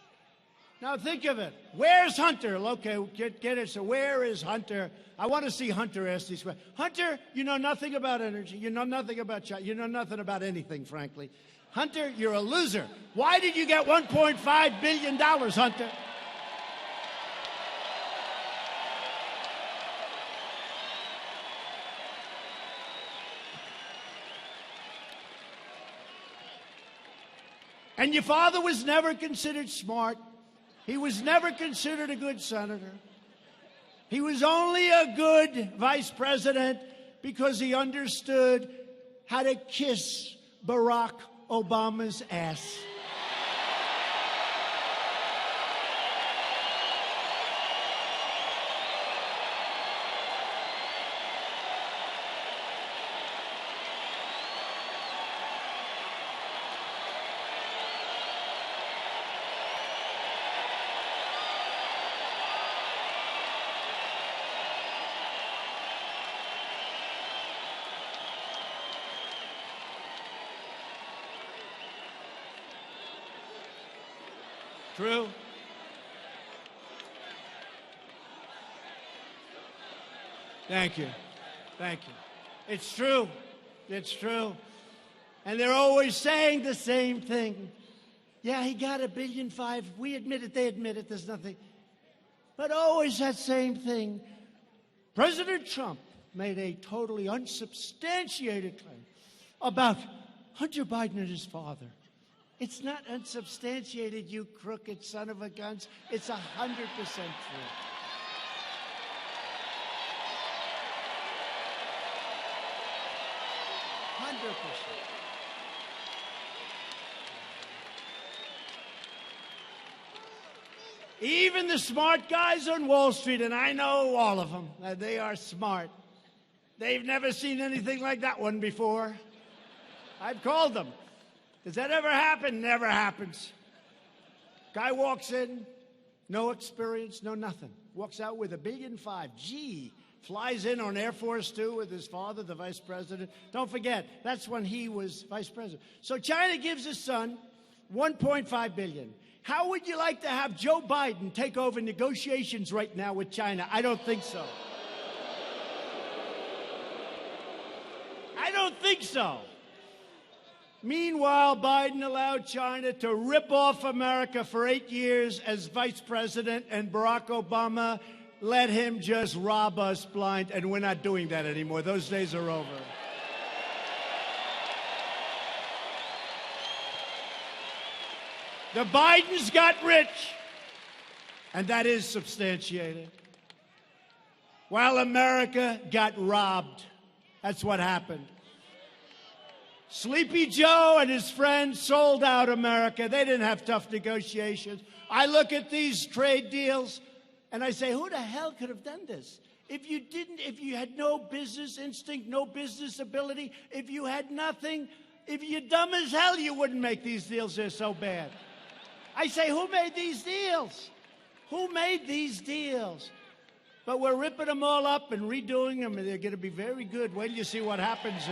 Now think of it. Where's Hunter? Okay, get it. So where is Hunter? I want to see Hunter ask these questions. Hunter, you know nothing about energy. You know nothing about China. You know nothing about anything, frankly. Hunter, you're a loser. Why did you get $1.5 billion, Hunter? And your father was never considered smart. He was never considered a good senator. He was only a good vice president because he understood how to kiss Barack Obama's ass. True? Thank you. Thank you. It's true. It's true. And they're always saying the same thing. Yeah, he got $1.5 billion. We admit it. They admit it. There's nothing. But always that same thing. President Trump made a totally unsubstantiated claim about Hunter Biden and his father. It's not unsubstantiated, you crooked son of a guns. It's 100% true. Even the smart guys on Wall Street, and I know all of them, they are smart. They've never seen anything like that one before. I've called them. Does that ever happen? Never happens. Guy walks in, no experience, no nothing. Walks out with $1.5 billion. Gee. Flies in on Air Force Two with his father, the vice president. Don't forget, that's when he was vice president. So China gives his son $1.5 billion. How would you like to have Joe Biden take over negotiations right now with China? I don't think so. I don't think so. Meanwhile, Biden allowed China to rip off America for 8 years as vice president, and Barack Obama let him just rob us blind, and we're not doing that anymore. Those days are over. The Bidens got rich, and that is substantiated, while America got robbed. That's what happened. Sleepy Joe and his friends sold out America. They didn't have tough negotiations. I look at these trade deals, and I say, who the hell could have done this? If you had no business instinct, no business ability, if you had nothing, if you're dumb as hell, you wouldn't make these deals. They're so bad. I say, who made these deals? Who made these deals? But we're ripping them all up and redoing them, and they're going to be very good. Wait till you see what happens.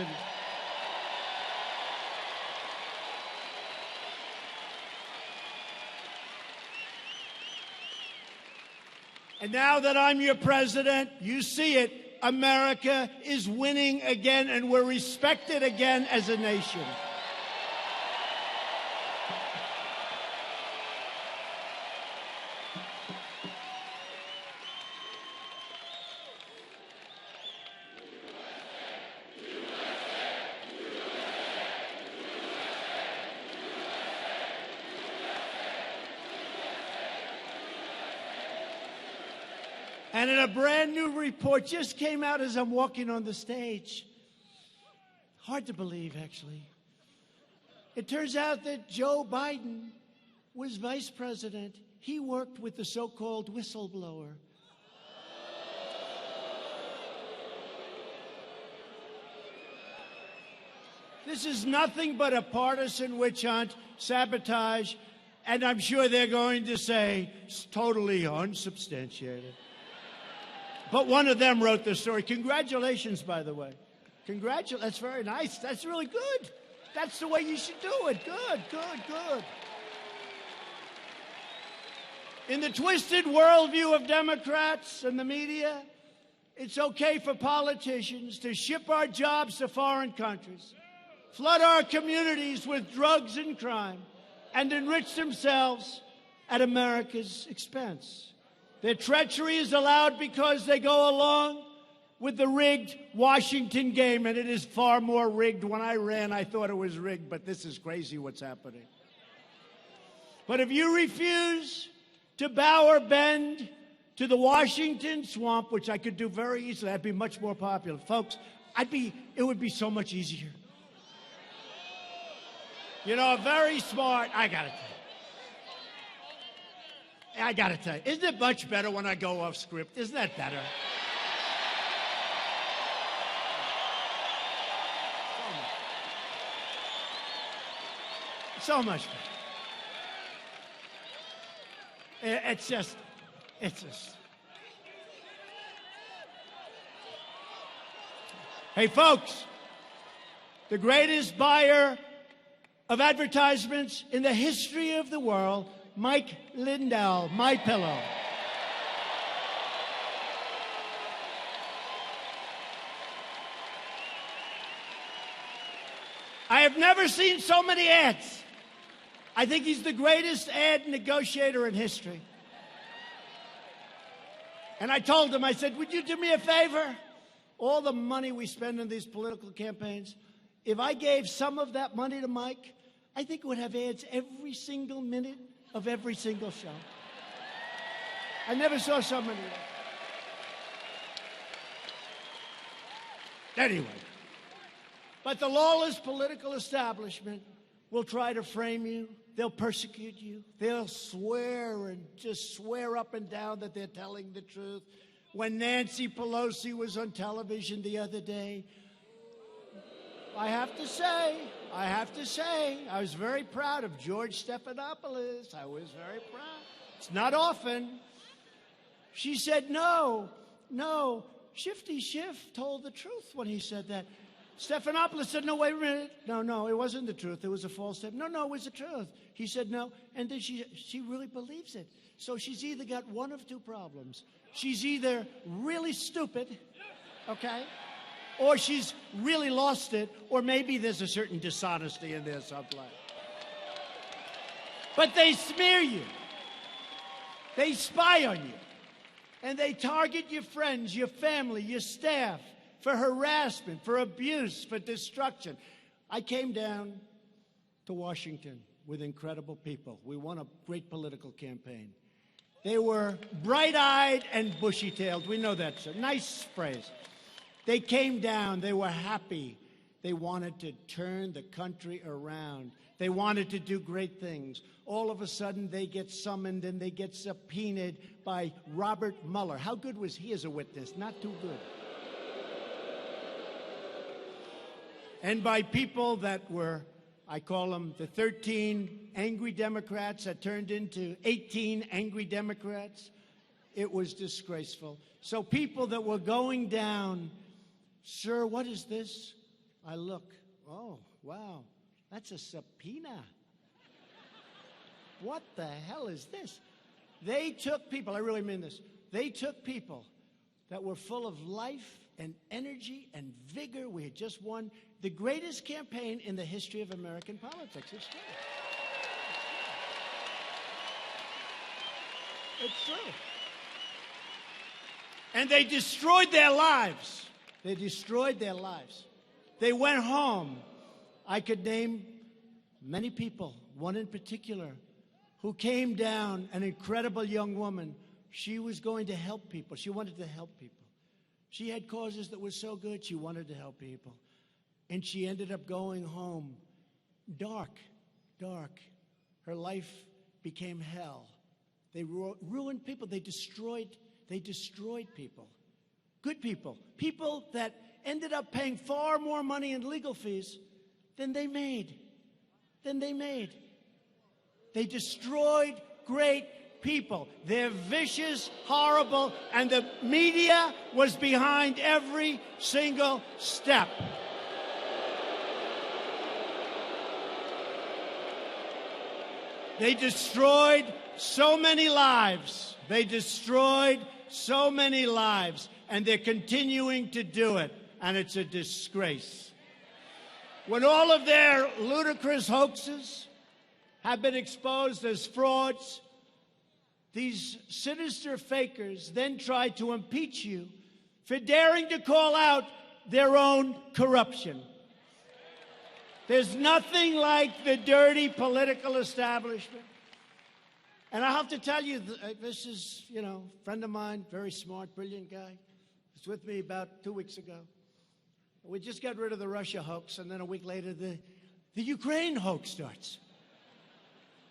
And now that I'm your president, you see it. America is winning again, and we're respected again as a nation. And in a brand new report just came out as I'm walking on the stage. Hard to believe, actually. It turns out that Joe Biden was vice president. He worked with the so-called whistleblower. This is nothing but a partisan witch hunt, sabotage, and I'm sure they're going to say it's totally unsubstantiated. But one of them wrote the story. Congratulations, by the way. That's very nice. That's really good. That's the way you should do it. Good, good, good. In the twisted worldview of Democrats and the media, it's okay for politicians to ship our jobs to foreign countries, flood our communities with drugs and crime, and enrich themselves at America's expense. Their treachery is allowed because they go along with the rigged Washington game, and it is far more rigged. When I ran, I thought it was rigged, but this is crazy what's happening. But if you refuse to bow or bend to the Washington swamp, which I could do very easily, I'd be much more popular. Folks, it would be so much easier. You know, very smart, I got to tell you, isn't it much better when I go off script? Isn't that better? So much better. It's just. Hey, folks, the greatest buyer of advertisements in the history of the world Mike Lindell, My Pillow. I have never seen so many ads. I think he's the greatest ad negotiator in history. And I told him, I said, would you do me a favor? All the money we spend on these political campaigns, if I gave some of that money to Mike, I think it would have ads every single minute of every single show. I never saw so many. Anyway. But the lawless political establishment will try to frame you. They'll persecute you. They'll swear and just swear up and down that they're telling the truth. When Nancy Pelosi was on television the other day, I have to say, I was very proud of George Stephanopoulos. I was very proud. It's not often. She said, no, Shifty Schiff told the truth when he said that. Stephanopoulos said, no, wait a minute. No, it wasn't the truth. It was a false statement. No, it was the truth. He said no, and then she really believes it. So she's either got one of two problems. She's either really stupid, okay, or she's really lost it, or maybe there's a certain dishonesty in there someplace. But they smear you. They spy on you. And they target your friends, your family, your staff, for harassment, for abuse, for destruction. I came down to Washington with incredible people. We won a great political campaign. They were bright-eyed and bushy-tailed. We know that's a nice phrase. They came down. They were happy. They wanted to turn the country around. They wanted to do great things. All of a sudden, they get summoned and they get subpoenaed by Robert Mueller. How good was he as a witness? Not too good. And by people that were, I call them the 13 angry Democrats that turned into 18 angry Democrats. It was disgraceful. So people that were going down, sir, what is this? I look, oh, wow, that's a subpoena. What the hell is this? They took people, I really mean this, they took people that were full of life and energy and vigor. We had just won the greatest campaign in the history of American politics. It's true. It's true. And they destroyed their lives. They destroyed their lives. They went home. I could name many people, one in particular, who came down, an incredible young woman. She was going to help people. She wanted to help people. She had causes that were so good, she wanted to help people. And she ended up going home dark. Her life became hell. They ruined people. They destroyed people. Good people. People that ended up paying far more money in legal fees than they made. They destroyed great people. They're vicious, horrible, and the media was behind every single step. They destroyed so many lives. And they're continuing to do it. And it's a disgrace. When all of their ludicrous hoaxes have been exposed as frauds, these sinister fakers then try to impeach you for daring to call out their own corruption. There's nothing like the dirty political establishment. And I have to tell you, this is, a friend of mine, very smart, brilliant guy. He was with me about 2 weeks ago. We just got rid of the Russia hoax, and then a week later, the Ukraine hoax starts.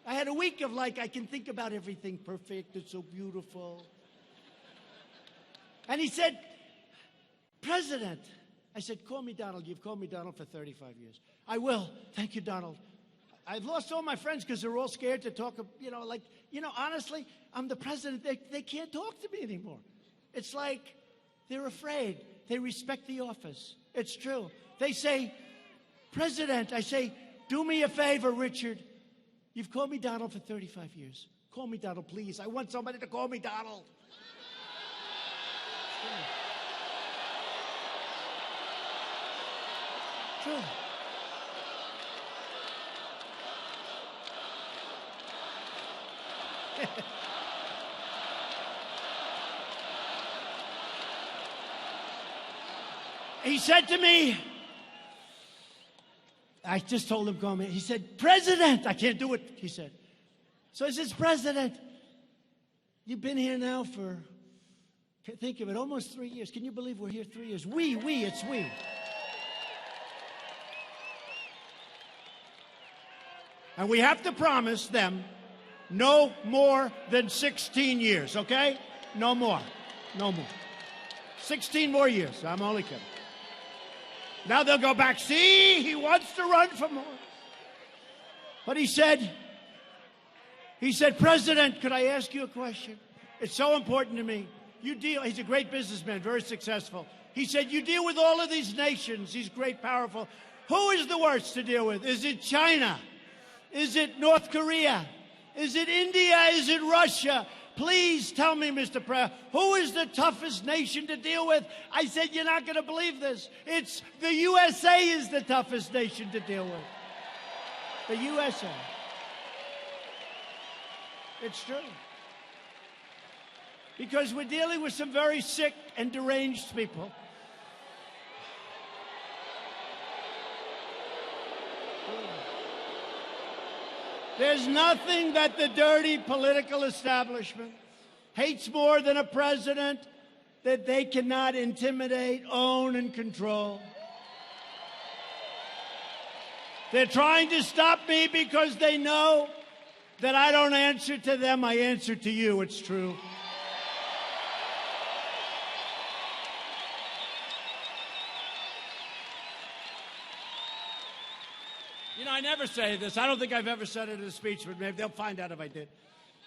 I had a week of I can think about everything perfect, it's so beautiful. And he said, President, I said, call me Donald. You've called me Donald for 35 years. I will. Thank you, Donald. I've lost all my friends because they're all scared to talk, honestly, I'm the president. They can't talk to me anymore. It's like they're afraid. They respect the office. It's true. They say, President, I say, do me a favor, Richard. You've called me Donald for 35 years. Call me Donald, please. I want somebody to call me Donald. Sure. He said to me, I just told him, call me. He said, President, I can't do it, he said. So I says, President, you've been here now for, think of it, almost 3 years. Can you believe we're here 3 years? It's we. And we have to promise them no more than 16 years, okay? No more. 16 more years. I'm only kidding. Now they'll go back. See, he wants to run for more. But he said, President, could I ask you a question? It's so important to me. He's a great businessman, very successful. He said, you deal with all of these nations, these great, powerful. Who is the worst to deal with? Is it China? Is it North Korea? Is it India? Is it Russia? Please tell me, Mr. President, who is the toughest nation to deal with? I said, you're not going to believe this. It's the USA is the toughest nation to deal with. The USA. It's true. Because we're dealing with some very sick and deranged people. There's nothing that the dirty political establishment hates more than a president that they cannot intimidate, own, and control. They're trying to stop me because they know that I don't answer to them, I answer to you. It's true. You know, I never say this. I don't think I've ever said it in a speech, but maybe they'll find out if I did.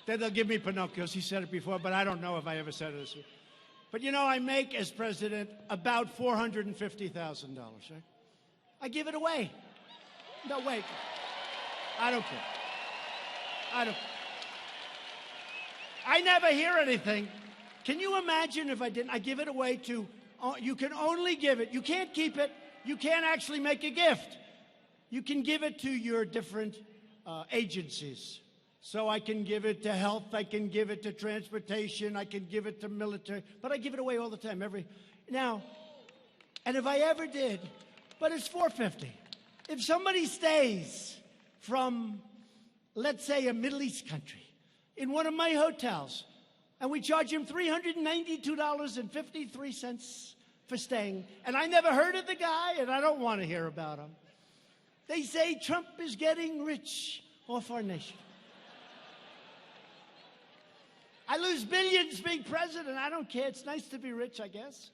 Then they'll give me Pinocchios. He said it before, but I don't know if I ever said it in a speech. But, you know, I make, as president, about $450,000, right? I give it away. No, wait. I don't care. I never hear anything. Can you imagine if I didn't? I give it away to, you can only give it. You can't keep it. You can't actually make a gift. You can give it to your different agencies. So I can give it to health, I can give it to transportation, I can give it to military, but I give it away all the time. Now, and if I ever did, but it's $450. If somebody stays from, let's say, a Middle East country in one of my hotels, and we charge him $392.53 for staying, and I never heard of the guy, and I don't want to hear about him. They say Trump is getting rich off our nation. I lose billions being president. I don't care. It's nice to be rich, I guess.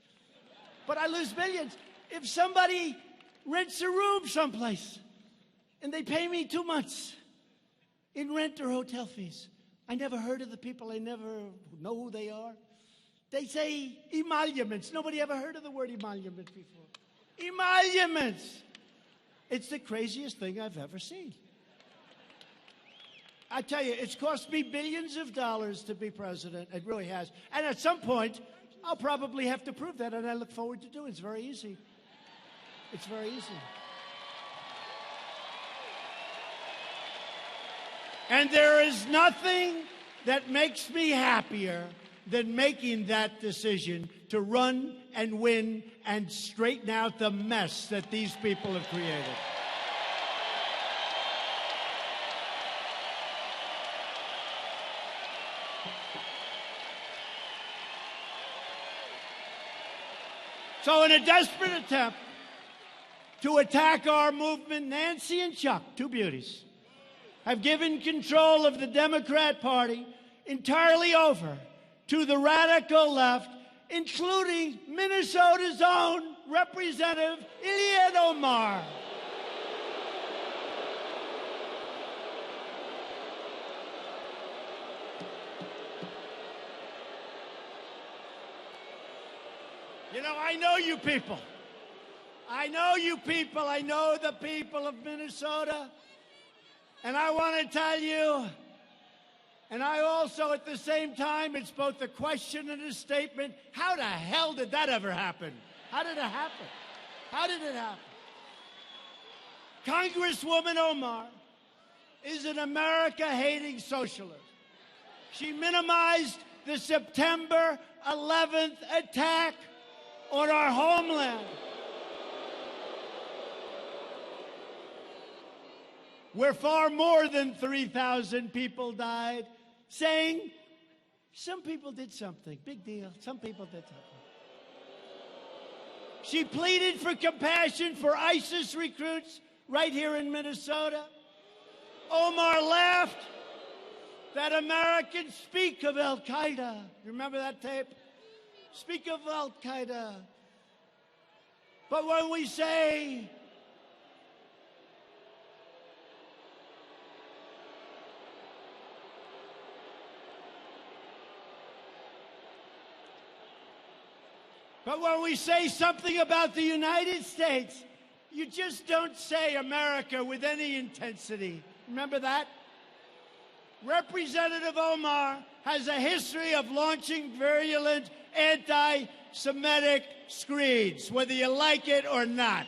But I lose billions. If somebody rents a room someplace and they pay me 2 months in rent or hotel fees, I never heard of the people. I never know who they are. They say emoluments. Nobody ever heard of the word emolument before. Emoluments. It's the craziest thing I've ever seen. I tell you, it's cost me billions of dollars to be president. It really has. And at some point, I'll probably have to prove that, and I look forward to doing it. It's very easy. It's very easy. And there is nothing that makes me happier than making that decision to run and win and straighten out the mess that these people have created. So in a desperate attempt to attack our movement, Nancy and Chuck, two beauties, have given control of the Democrat Party entirely over to the radical left, including Minnesota's own Representative Ilhan Omar. You know, I know you people. I know you people. I know the people of Minnesota. And I want to tell you, and I also, at the same time, it's both a question and a statement. How the hell did that ever happen? How did it happen? How did it happen? Congresswoman Omar is an America-hating socialist. She minimized the September 11th attack on our homeland, where far more than 3,000 people died, saying some people did something. Big deal. Some people did something. She pleaded for compassion for ISIS recruits right here in Minnesota. Omar laughed that Americans speak of Al-Qaeda. You remember that tape? Speak of Al-Qaeda. But when we say something about the United States, you just don't say America with any intensity. Remember that? Representative Omar has a history of launching virulent anti-Semitic screeds, whether you like it or not.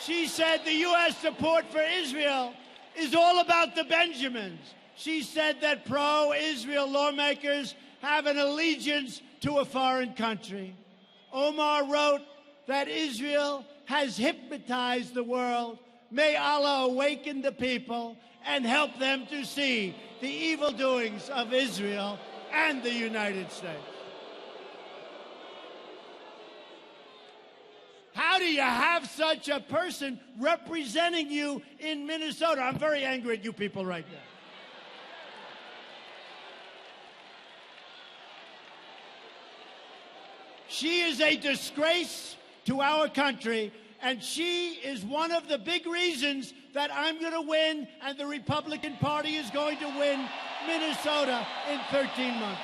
She said the U.S. support for Israel is all about the Benjamins. She said that pro-Israel lawmakers have an allegiance to a foreign country. Omar wrote that Israel has hypnotized the world. May Allah awaken the people and help them to see the evil doings of Israel and the United States. How do you have such a person representing you in Minnesota? I'm very angry at you people right now. She is a disgrace to our country, and she is one of the big reasons that I'm going to win and the Republican Party is going to win Minnesota in 13 months.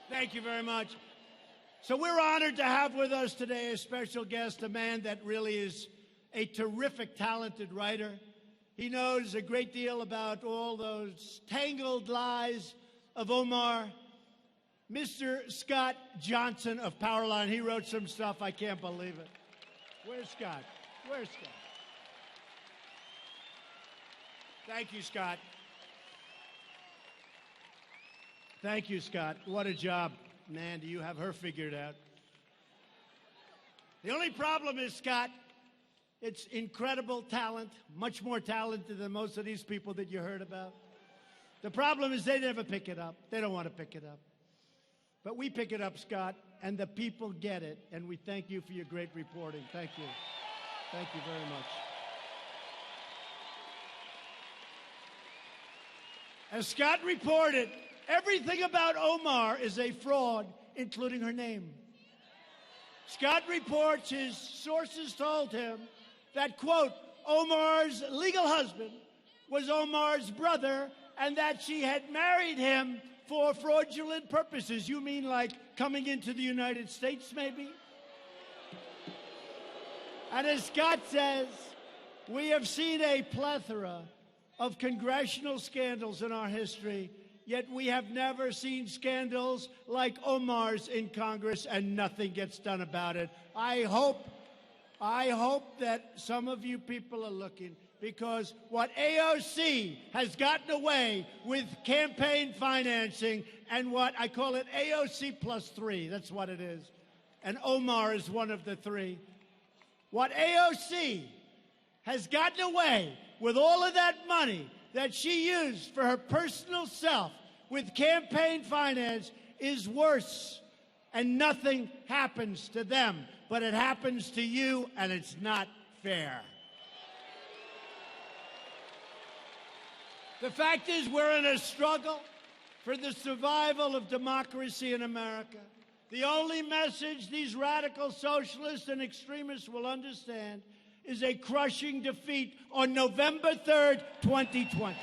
Thank you very much. So we're honored to have with us today a special guest, a man that really is a terrific, talented writer. He knows a great deal about all those tangled lies of Omar. Mr. Scott Johnson of Powerline. He wrote some stuff. I can't believe it. Where's Scott? Where's Scott? Thank you, Scott. Thank you, Scott. What a job. Man, do you have her figured out. The only problem is, Scott, it's incredible talent, much more talented than most of these people that you heard about. The problem is they never pick it up. They don't want to pick it up. But we pick it up, Scott, and the people get it, and we thank you for your great reporting. Thank you. Thank you very much. As Scott reported, everything about Omar is a fraud, including her name. Scott reports his sources told him that, quote, Omar's legal husband was Omar's brother and that she had married him for fraudulent purposes. You mean like coming into the United States, maybe? And as Scott says, we have seen a plethora of congressional scandals in our history, yet we have never seen scandals like Omar's in Congress, and nothing gets done about it. I hope that some of you people are looking, because what AOC has gotten away with campaign financing, and what I call it AOC plus 3, that's what it is, and Omar is one of the 3. What AOC has gotten away with all of that money that she used for her personal self with campaign finance is worse, and nothing happens to them, but it happens to you, and it's not fair. The fact is, we're in a struggle for the survival of democracy in America. The only message these radical socialists and extremists will understand is a crushing defeat on November 3rd, 2020.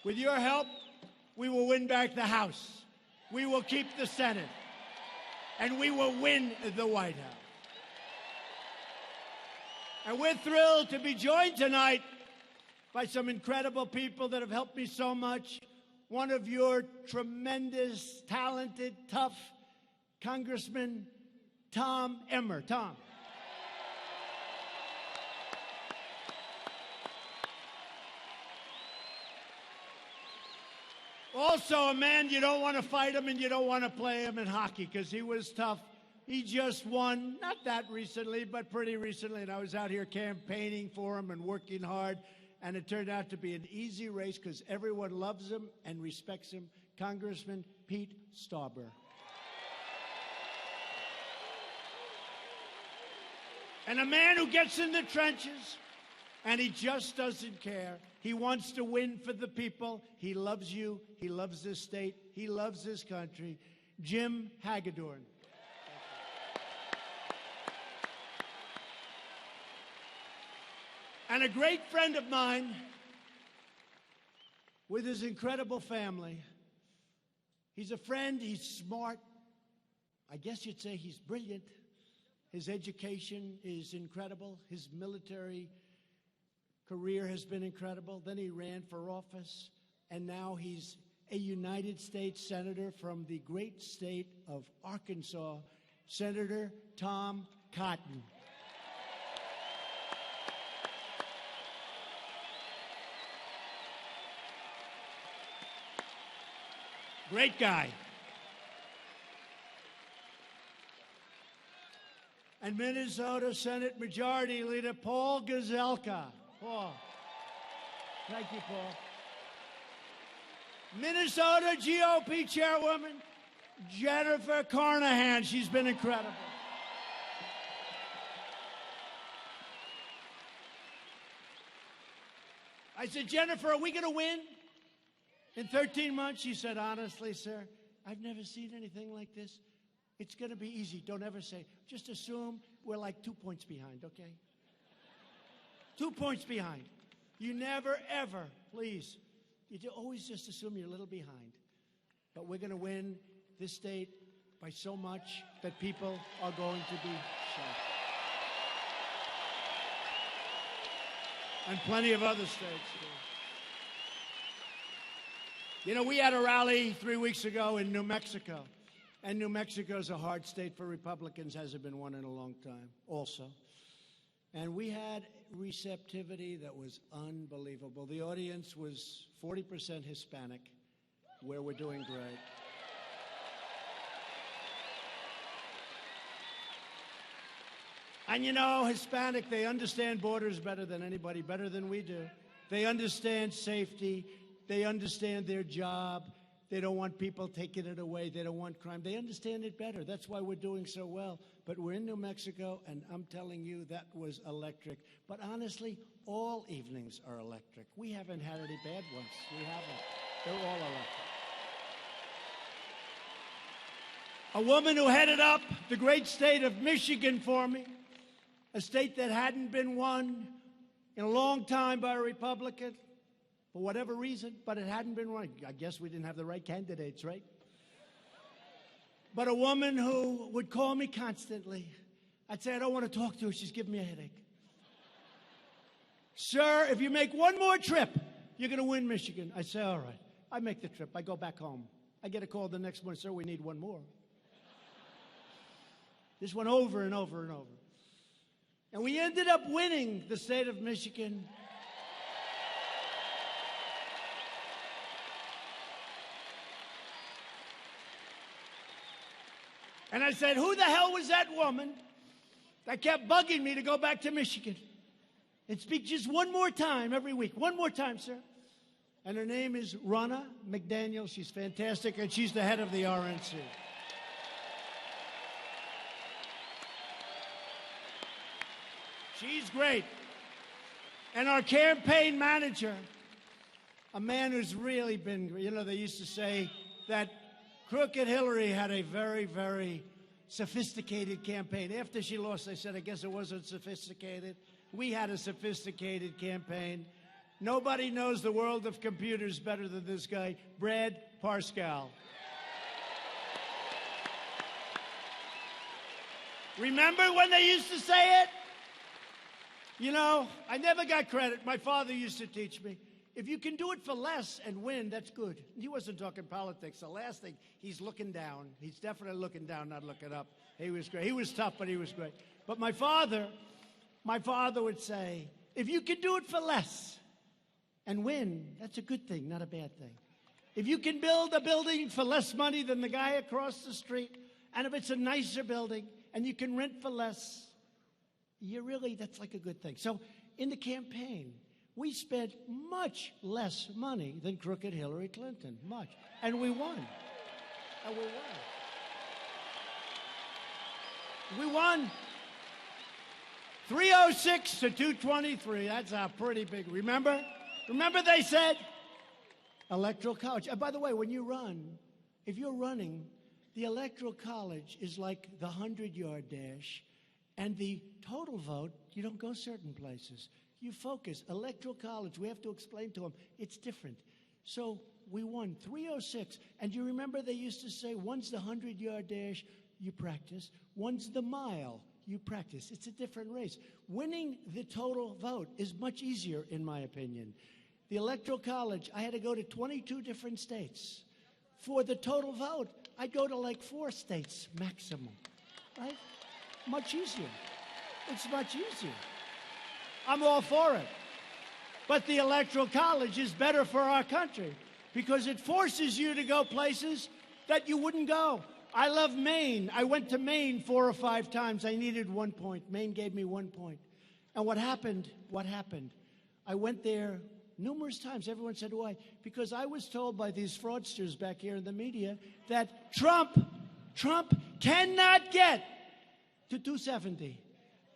With your help, we will win back the House. We will keep the Senate. And we will win the White House. And we're thrilled to be joined tonight by some incredible people that have helped me so much. One of your tremendous, talented, tough Congressman, Tom Emmer. Tom. Also a man you don't want to fight him and you don't want to play him in hockey because he was tough. He just won, not that recently, but pretty recently, and I was out here campaigning for him and working hard, and it turned out to be an easy race because everyone loves him and respects him, Congressman Pete Stauber. And a man who gets in the trenches, and he just doesn't care. He wants to win for the people. He loves you. He loves this state. He loves this country. Jim Hagedorn. And a great friend of mine with his incredible family. He's a friend. He's smart. I guess you'd say he's brilliant. His education is incredible. His military career has been incredible. Then he ran for office, and now he's a United States Senator from the great state of Arkansas, Senator Tom Cotton. Great guy. And Minnesota Senate Majority Leader Paul Gazelka. Paul. Thank you, Paul. Minnesota GOP Chairwoman Jennifer Carnahan. She's been incredible. I said, Jennifer, are we going to win in 13 months? She said, honestly, sir, I've never seen anything like this. It's going to be easy. Don't ever say. Just assume we're like 2 points behind, okay? 2 points behind. You never, ever, please. You always just assume you're a little behind. But we're going to win this state by so much that people are going to be shocked. And plenty of other states, too. You know, we had a rally 3 weeks ago in New Mexico. And New Mexico is a hard state for Republicans, hasn't been one in a long time, also. And we had receptivity that was unbelievable. The audience was 40% Hispanic, where we're doing great. And you know, Hispanic, they understand borders better than anybody, better than we do. They understand safety. They understand their job. They don't want people taking it away. They don't want crime. They understand it better. That's why we're doing so well. But we're in New Mexico, and I'm telling you, that was electric. But honestly, all evenings are electric. We haven't had any bad ones. We haven't. They're all electric. A woman who headed up the great state of Michigan for me, a state that hadn't been won in a long time by a Republican, for whatever reason, but it hadn't been won. I guess we didn't have the right candidates, right? But a woman who would call me constantly. I'd say, I don't want to talk to her. She's giving me a headache. Sir, if you make one more trip, you're going to win Michigan. I say, all right. I make the trip. I go back home. I get a call the next morning, sir, we need one more. This went over and over and over. And we ended up winning the state of Michigan. And I said, who the hell was that woman that kept bugging me to go back to Michigan and speak just one more time every week? One more time, sir. And her name is Ronna McDaniel. She's fantastic, and she's the head of the RNC. She's great. And our campaign manager, a man who's really been, you know, they used to say that Crooked Hillary had a very, very sophisticated campaign. After she lost, they said, I guess it wasn't sophisticated. We had a sophisticated campaign. Nobody knows the world of computers better than this guy, Brad Parscale. Remember when they used to say it? You know, I never got credit. My father used to teach me, if you can do it for less and win, that's good. He wasn't talking politics. The last thing, he's looking down. He's definitely looking down, not looking up. He was great. He was tough, but he was great. But my father would say, if you can do it for less and win, that's a good thing, not a bad thing. If you can build a building for less money than the guy across the street, and if it's a nicer building and you can rent for less, that's like a good thing. So in the campaign, we spent much less money than crooked Hillary Clinton, much. And we won. And we won. We won 306 to 223. That's a pretty big. Remember they said electoral college. And by the way, when you run, if you're running, the electoral college is like the 100-yard dash, and the total vote, you don't go certain places. You focus. Electoral college, we have to explain to them, it's different. So we won 306. And you remember they used to say, one's the 100-yard dash, you practice. One's the mile, you practice. It's a different race. Winning the total vote is much easier, in my opinion. The Electoral College, I had to go to 22 different states. For the total vote, I'd go to like 4 states maximum, right? Much easier. It's much easier. I'm all for it. But the Electoral College is better for our country because it forces you to go places that you wouldn't go. I love Maine. I went to Maine 4 or 5 times. I needed 1 point. Maine gave me 1 point. And what happened? I went there numerous times. Everyone said, why? Because I was told by these fraudsters back here in the media that Trump cannot get to 270.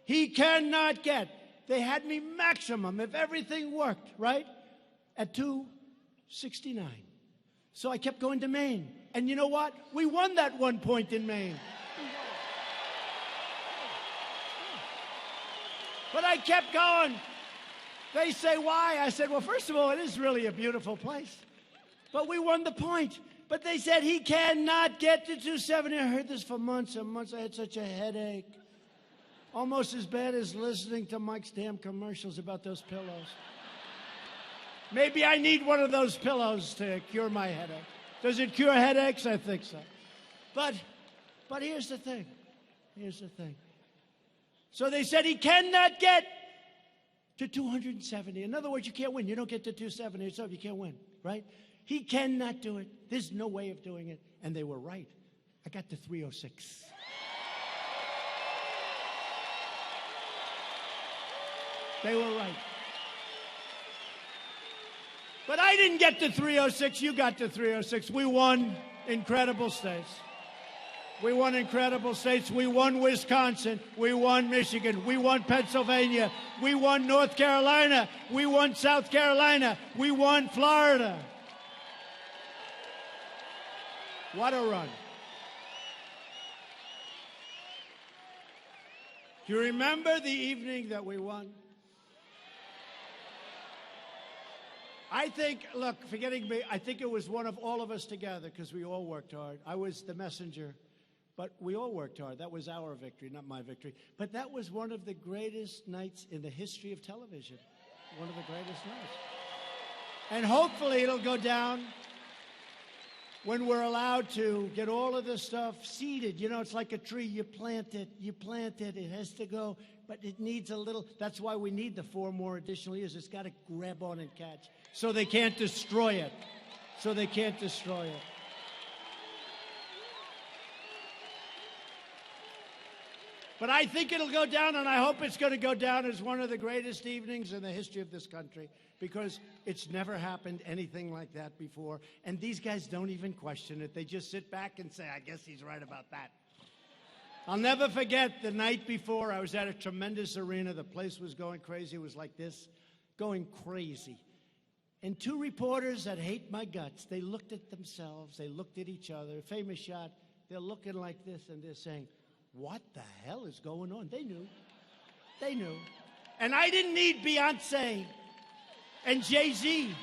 He cannot get. They had me maximum, if everything worked, right, at 269. So I kept going to Maine. And you know what? We won that 1 point in Maine. But I kept going. They say, why? I said, well, first of all, it is really a beautiful place. But we won the point. But they said he cannot get to 270. I heard this for months and months. I had such a headache. Almost as bad as listening to Mike's damn commercials about those pillows. Maybe I need one of those pillows to cure my headache. Does it cure headaches? I think so. But here's the thing. So they said he cannot get to 270. In other words, you can't win. You don't get to 270 yourself. You can't win, right? He cannot do it. There's no way of doing it. And they were right. I got to 306. They were right. But I didn't get to 306. You got to 306. We won incredible states. We won incredible states. We won Wisconsin. We won Michigan. We won Pennsylvania. We won North Carolina. We won South Carolina. We won Florida. What a run. Do you remember the evening that we won? I think, look, forgetting me, I think it was one of all of us together because we all worked hard. I was the messenger, but we all worked hard. That was our victory, not my victory. But that was one of the greatest nights in the history of television. One of the greatest nights. And hopefully it'll go down when we're allowed to get all of this stuff seeded. You know, it's like a tree. You plant it, it has to go, but it needs a little. That's why we need the 4 more additional years. It's got to grab on and catch. So they can't destroy it. But I think it'll go down, and I hope it's going to go down as one of the greatest evenings in the history of this country. because it's never happened anything like that before. And these guys don't even question it. They just sit back and say, I guess he's right about that. I'll never forget the night before. I was at a tremendous arena. The place was going crazy. It was like this, going crazy. And two reporters that hate my guts, they looked at themselves. They looked at each other. Famous shot. They're looking like this, and they're saying, what the hell is going on? They knew. They knew. And I didn't need Beyonce and Jay-Z.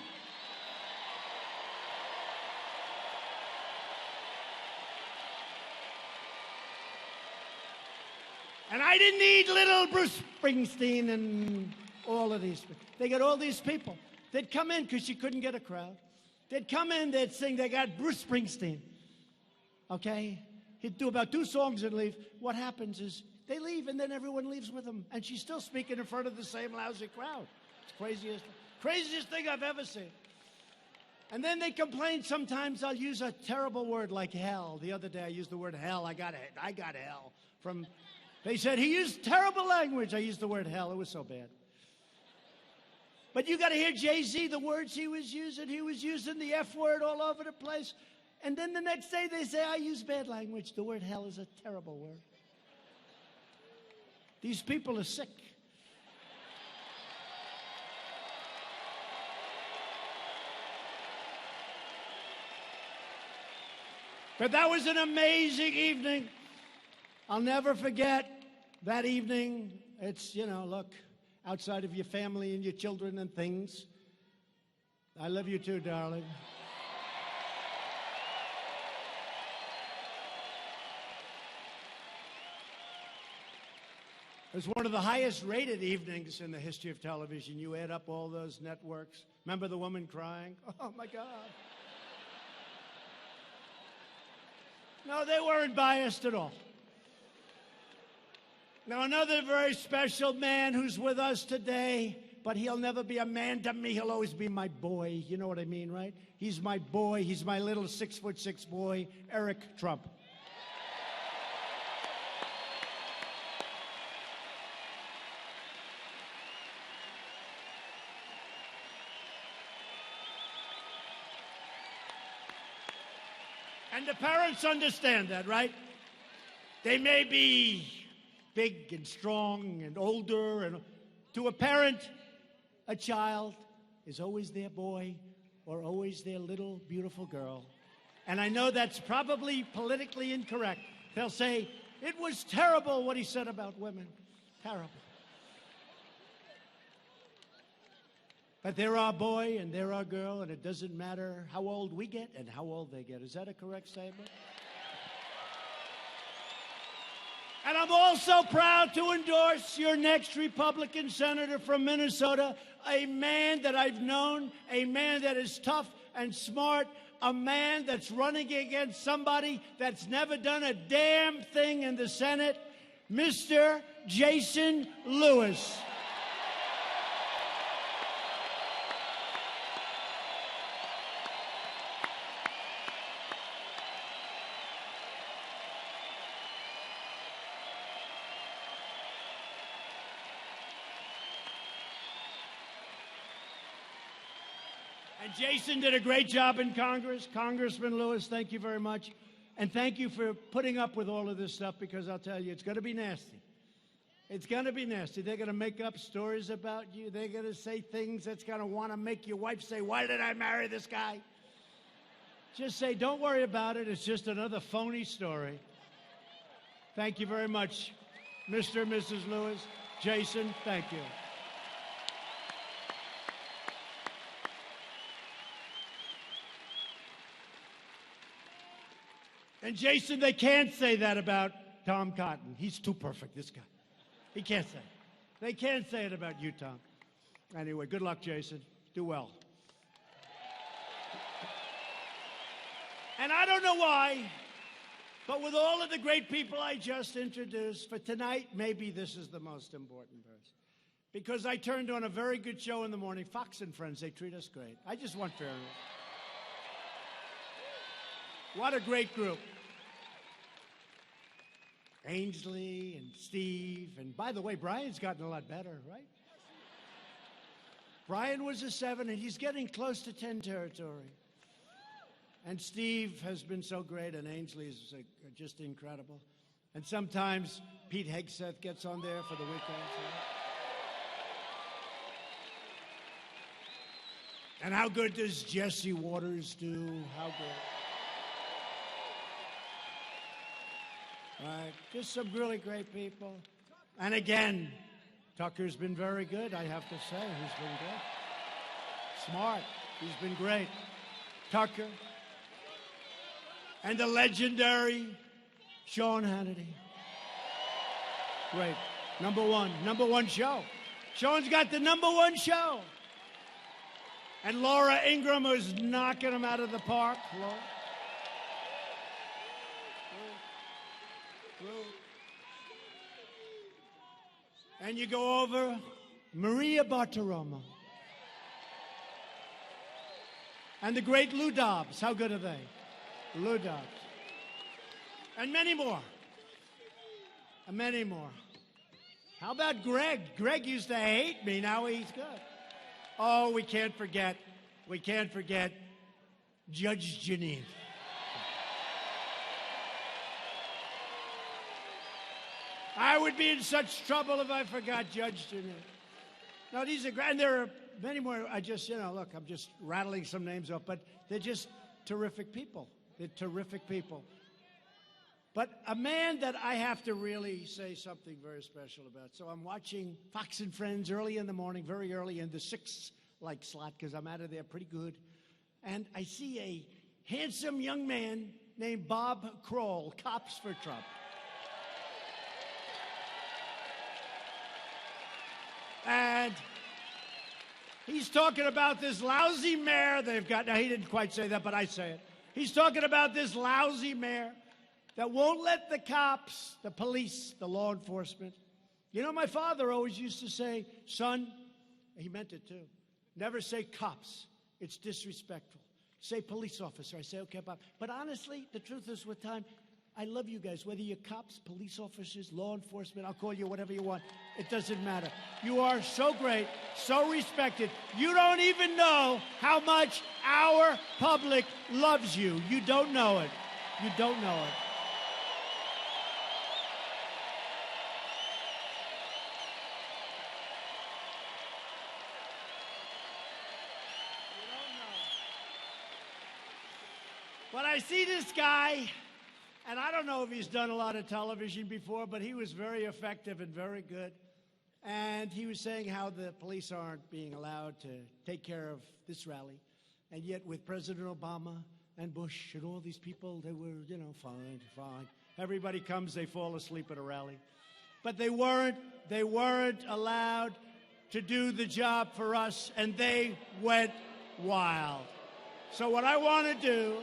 And I didn't need little Bruce Springsteen and all of these. They got all these people. They'd come in because you couldn't get a crowd. They'd come in, they'd sing, they got Bruce Springsteen. Okay? He'd do about 2 songs and leave. What happens is they leave and then everyone leaves with them. And she's still speaking in front of the same lousy crowd. It's the craziest thing I've ever seen. And then they complain sometimes I'll use a terrible word like hell. The other day I used the word hell. I got hell from... They said he used terrible language. I used the word hell. It was so bad. But you got to hear Jay-Z, the words he was using. He was using the F word all over the place. And then the next day they say, I use bad language. The word hell is a terrible word. These people are sick. But that was an amazing evening. I'll never forget that evening. It's, look, outside of your family and your children and things. I love you too, darling. It was one of the highest rated evenings in the history of television. You add up all those networks. Remember the woman crying? Oh, my God. No, they weren't biased at all. Now, another very special man who's with us today, but he'll never be a man to me. He'll always be my boy. You know what I mean, right? He's my boy. He's my little 6'6" boy, Eric Trump. And the parents understand that, right? They may be big and strong and older, and to a parent, a child is always their boy or always their little beautiful girl. And I know that's probably politically incorrect. They'll say, it was terrible what he said about women. Terrible. But they're our boy and they're our girl, and it doesn't matter how old we get and how old they get. Is that a correct statement? And I'm also proud to endorse your next Republican senator from Minnesota, a man that I've known, a man that is tough and smart, a man that's running against somebody that's never done a damn thing in the Senate, Mr. Jason Lewis. And Jason did a great job in Congress. Congressman Lewis, thank you very much. And thank you for putting up with all of this stuff, because I'll tell you, it's going to be nasty. It's going to be nasty. They're going to make up stories about you. They're going to say things that's going to want to make your wife say, why did I marry this guy? Just say, don't worry about it. It's just another phony story. Thank you very much, Mr. and Mrs. Lewis. Jason, thank you. And Jason, they can't say that about Tom Cotton. He's too perfect, this guy. He can't say it. They can't say it about you, Tom. Anyway, good luck, Jason. Do well. And I don't know why, but with all of the great people I just introduced, for tonight, maybe this is the most important person. Because I turned on a very good show in the morning, Fox and Friends. They treat us great. I just want fairness. What a great group. Ainsley and Steve. And by the way, Brian's gotten a lot better, right? Brian was a 7, and he's getting close to 10 territory. And Steve has been so great, and Ainsley is just incredible. And sometimes Pete Hegseth gets on there for the weekends. Right? And how good does Jesse Waters do? How good. Right, just some really great people. And again, Tucker's been very good, I have to say. He's been good. Smart. He's been great. Tucker. And the legendary Sean Hannity. Great. Number one show. Sean's got the number 1 show. And Laura Ingraham was knocking him out of the park. Laura. And you go over Maria Bartiromo. And the great Lou Dobbs. How good are they? Lou Dobbs. And many more. And many more. How about Greg? Greg used to hate me. Now he's good. Oh, we can't forget Judge Janine. I would be in such trouble if I forgot Judge Janine. No, these are great. And there are many more. I just, look, I'm just rattling some names off, but they're just terrific people. They're terrific people. But a man that I have to really say something very special about. So I'm watching Fox and Friends early in the morning, very early in the 6 slot, because I'm out of there pretty good. And I see a handsome young man named Bob Kroll, Cops for Trump. And he's talking about this lousy mayor they've got. Now, he didn't quite say that, but I say it. He's talking about this lousy mayor that won't let the cops, the police, the law enforcement. You know, my father always used to say, son, he meant it too, never say cops. It's disrespectful. Say police officer. I say, okay, Bob. But honestly, the truth is, with time, I love you guys, whether you're cops, police officers, law enforcement, I'll call you whatever you want. It doesn't matter. You are so great, so respected. You don't even know how much our public loves you. You don't know it. You don't know it. But I see this guy, and I don't know if he's done a lot of television before, but he was very effective and very good. And he was saying how the police aren't being allowed to take care of this rally. And yet with President Obama and Bush and all these people, they were, fine. Everybody comes, they fall asleep at a rally. But they weren't allowed to do the job for us, and they went wild. So what I want to do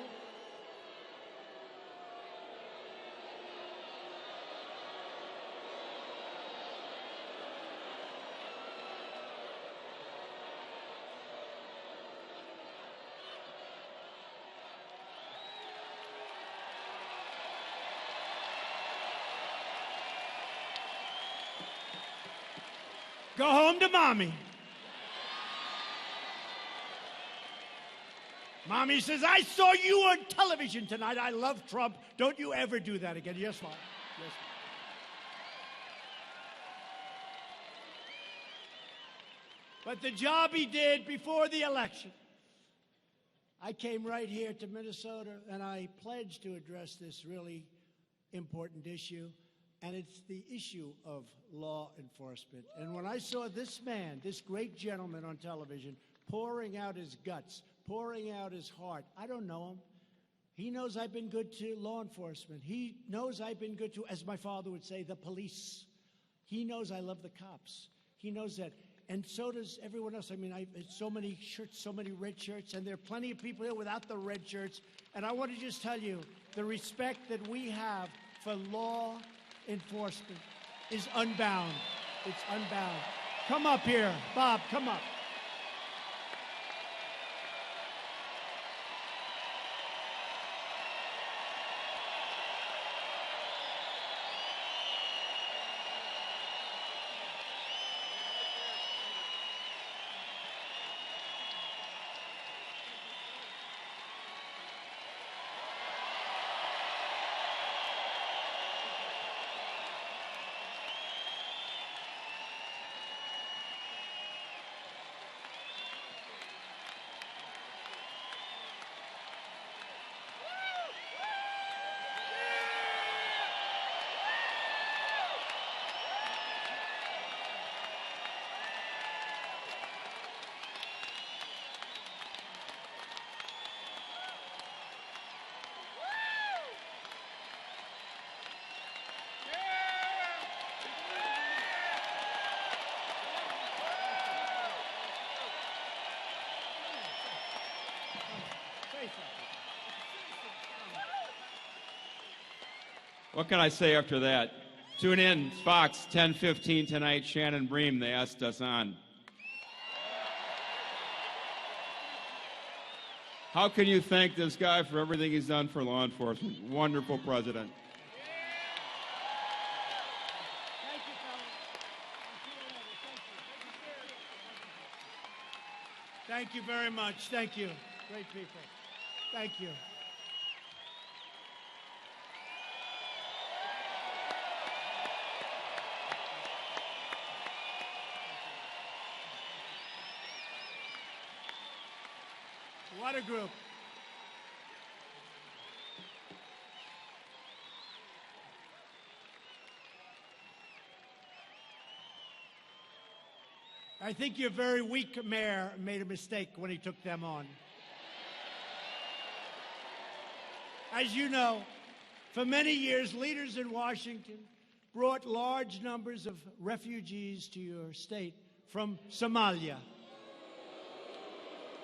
go home to Mommy. Mommy says, I saw you on television tonight. I love Trump. Don't you ever do that again. Yes, Mom. Yes, Mom. But the job he did before the election, I came right here to Minnesota, and I pledged to address this really important issue. And it's the issue of law enforcement. And when I saw this man, this great gentleman on television, pouring out his guts, pouring out his heart, I don't know him. He knows I've been good to law enforcement. He knows I've been good to, as my father would say, the police. He knows I love the cops. He knows that. And so does everyone else. I mean, so many shirts, so many red shirts, and there are plenty of people here without the red shirts. And I want to just tell you, the respect that we have for law enforcement is unbound. It's unbound. Come up here, Bob, come up. What can I say after that? Tune in, Fox, 10:15 tonight. Shannon Bream, they asked us on. How can you thank this guy for everything he's done for law enforcement? Wonderful president. Thank you very much. Thank you. Great people. Thank you. What a group. I think your very weak mayor made a mistake when he took them on. As you know, for many years, leaders in Washington brought large numbers of refugees to your state from Somalia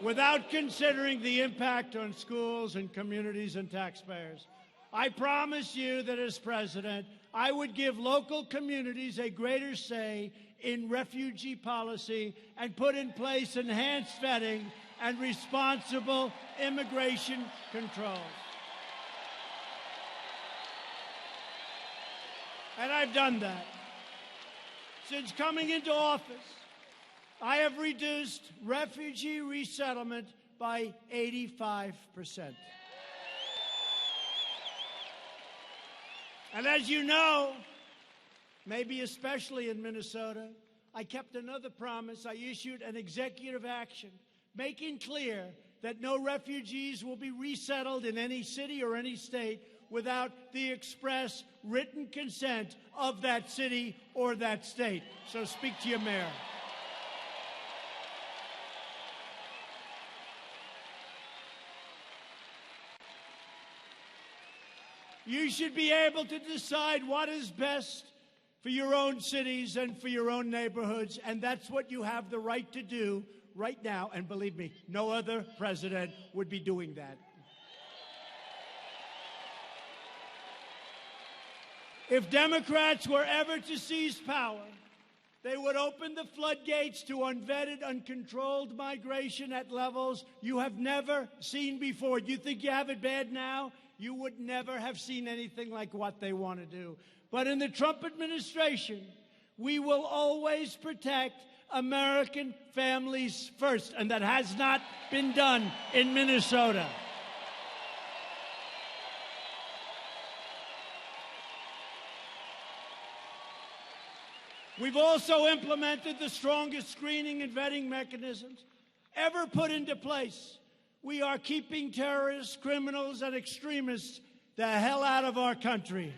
without considering the impact on schools and communities and taxpayers. I promise you that as president, I would give local communities a greater say in refugee policy and put in place enhanced vetting and responsible immigration controls. And I've done that. Since coming into office, I have reduced refugee resettlement by 85%. And as you know, maybe especially in Minnesota, I kept another promise. I issued an executive action making clear that no refugees will be resettled in any city or any state without the express written consent of that city or that state. So speak to your mayor. You should be able to decide what is best for your own cities and for your own neighborhoods, and that's what you have the right to do right now. And believe me, no other president would be doing that. If Democrats were ever to seize power, they would open the floodgates to unvetted, uncontrolled migration at levels you have never seen before. You think you have it bad now? You would never have seen anything like what they want to do. But in the Trump administration, we will always protect American families first, and that has not been done in Minnesota. We've also implemented the strongest screening and vetting mechanisms ever put into place. We are keeping terrorists, criminals, and extremists the hell out of our country.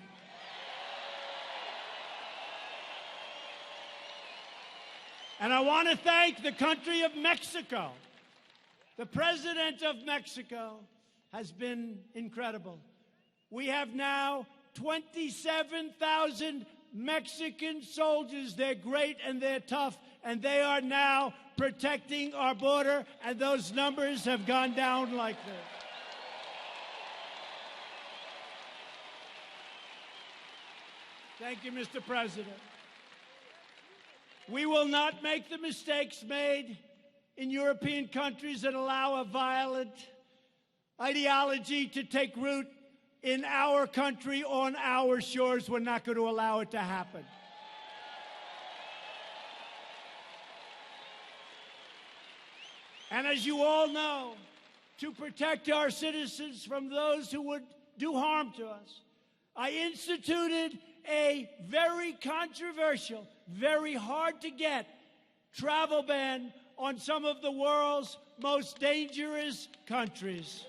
And I want to thank the country of Mexico. The president of Mexico has been incredible. We have now 27,000 Mexican soldiers. They're great and they're tough, and they are now protecting our border, and those numbers have gone down like this. Thank you, Mr. President. We will not make the mistakes made in European countries that allow a violent ideology to take root in our country, on our shores. We're not going to allow it to happen. And as you all know, to protect our citizens from those who would do harm to us, I instituted a very controversial, very hard to get travel ban on some of the world's most dangerous countries.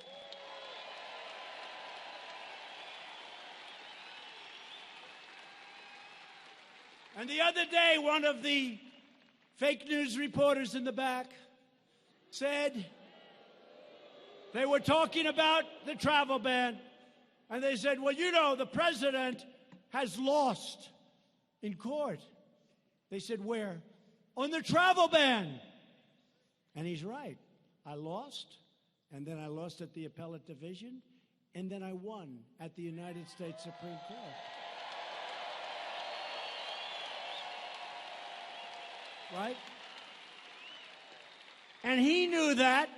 And the other day, one of the fake news reporters in the back said they were talking about the travel ban, and they said, well, you know, the president has lost in court. They said, where? On the travel ban. And he's right. I lost, and then I lost at the appellate division, and then I won at the United States Supreme Court. Right? And he knew that,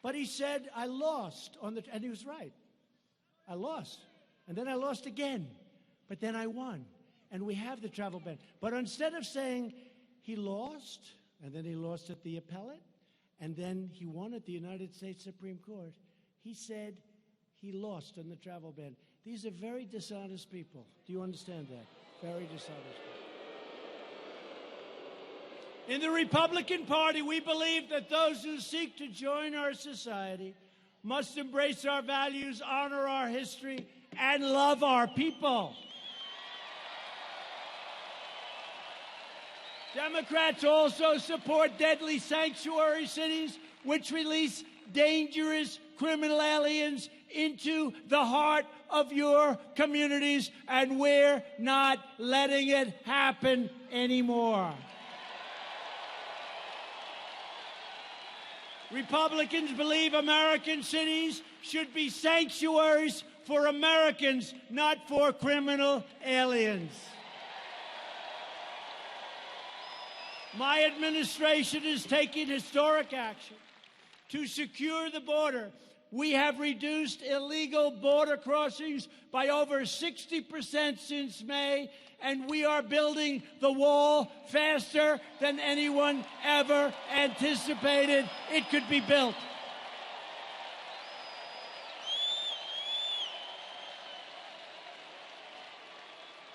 but he said, I lost on the, and he was right. I lost. And then I lost again. But then I won. And we have the travel ban. But instead of saying he lost, and then he lost at the appellate, and then he won at the United States Supreme Court, he said he lost on the travel ban. These are very dishonest people. Do you understand that? Very dishonest people. In the Republican Party, we believe that those who seek to join our society must embrace our values, honor our history, and love our people. Democrats also support deadly sanctuary cities, which release dangerous criminal aliens into the heart of your communities, and we're not letting it happen anymore. Republicans believe American cities should be sanctuaries for Americans, not for criminal aliens. My administration is taking historic action to secure the border. We have reduced illegal border crossings by over 60% since May, and we are building the wall faster than anyone ever anticipated it could be built.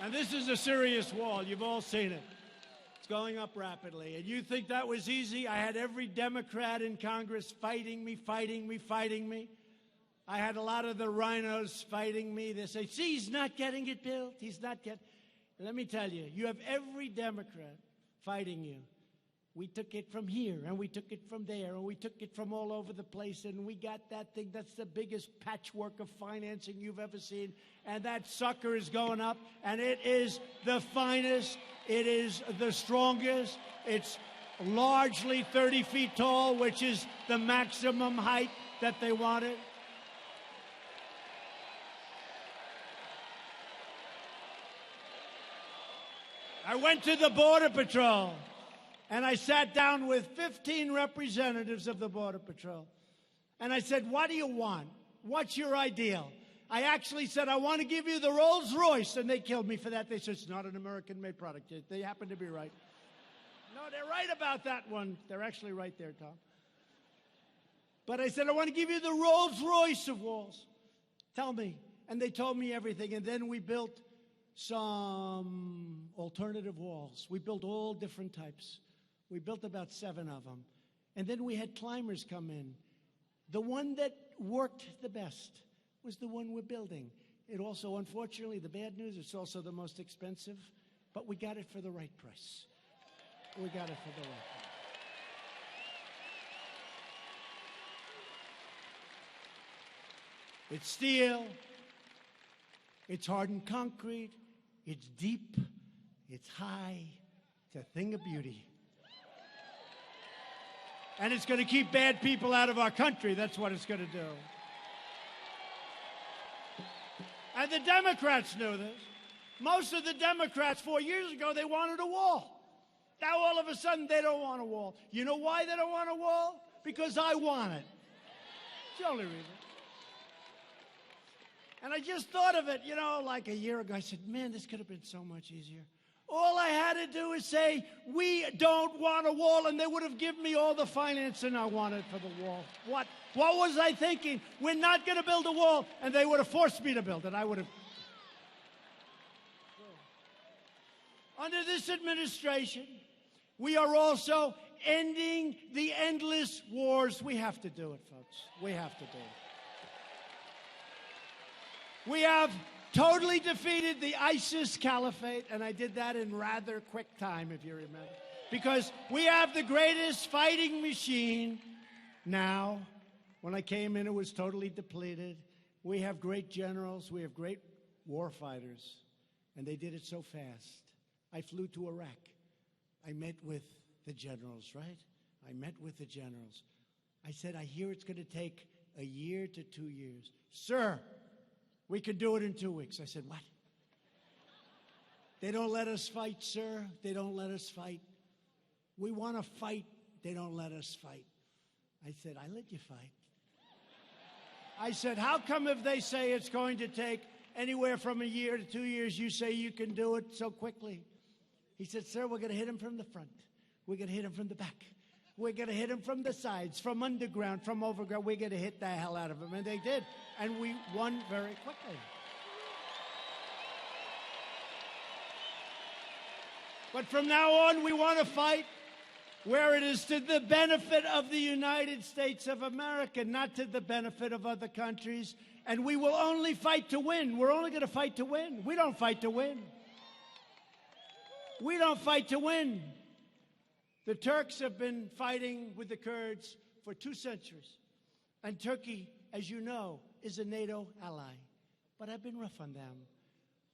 And this is a serious wall. You've all seen it. It's going up rapidly. And you think that was easy? I had every Democrat in Congress fighting me, fighting me, fighting me. I had a lot of the rhinos fighting me. They say, see, he's not getting it built. He's not getting. Let me tell you, you have every Democrat fighting you. We took it from here, and we took it from there, and we took it from all over the place, and we got that thing. That's the biggest patchwork of financing you've ever seen. And that sucker is going up, and it is the finest. It is the strongest. It's largely 30 feet tall, which is the maximum height that they wanted. I went to the Border Patrol, and I sat down with 15 representatives of the Border Patrol. And I said, what do you want? What's your ideal? I actually said, I want to give you the Rolls Royce. And they killed me for that. They said, it's not an American-made product. They happen to be right. No, they're right about that one. They're actually right there, Tom. But I said, I want to give you the Rolls Royce of walls. Tell me. And they told me everything. And then we built some alternative walls. We built all different types. We built about 7 of them. And then we had climbers come in. The one that worked the best was the one we're building. It also, unfortunately, the bad news, it's also the most expensive, but we got it for the right price. We got it for the right price. It's steel. It's hardened concrete. It's deep. It's high. It's a thing of beauty. And it's going to keep bad people out of our country. That's what it's going to do. And the Democrats knew this. Most of the Democrats 4 years ago, they wanted a wall. Now all of a sudden, they don't want a wall. You know why they don't want a wall? Because I want it. It's the only reason. And I just thought of it, you know, like a year ago. I said, man, this could have been so much easier. All I had to do is say, we don't want a wall, and they would have given me all the financing I wanted for the wall. What was I thinking? We're not going to build a wall, and they would have forced me to build it. I would have. Under this administration, we are also ending the endless wars. We have to do it, folks. We have to do it. We have totally defeated the ISIS caliphate, and I did that in rather quick time, if you remember. Because we have the greatest fighting machine now. When I came in, it was totally depleted. We have great generals. We have great war fighters. And they did it so fast. I flew to Iraq. I met with the generals, right? I met with the generals. I said, I hear it's going to take a year to 2 years. Sir, we could do it in 2 weeks. I said, what? They don't let us fight, sir. They don't let us fight. We want to fight. They don't let us fight. I said, I let you fight. I said, how come if they say it's going to take anywhere from a year to 2 years, you say you can do it so quickly? He said, sir, we're going to hit him from the front. We're going to hit him from the back. We're going to hit him from the sides, from underground, from overground. We're going to hit the hell out of him. And they did. And we won very quickly. But from now on, we want to fight where it is to the benefit of the United States of America, not to the benefit of other countries. And we will only fight to win. We're only going to fight to win. We don't fight to win. We don't fight to win. The Turks have been fighting with the Kurds for 2 centuries. And Turkey, as you know, is a NATO ally. But I've been rough on them.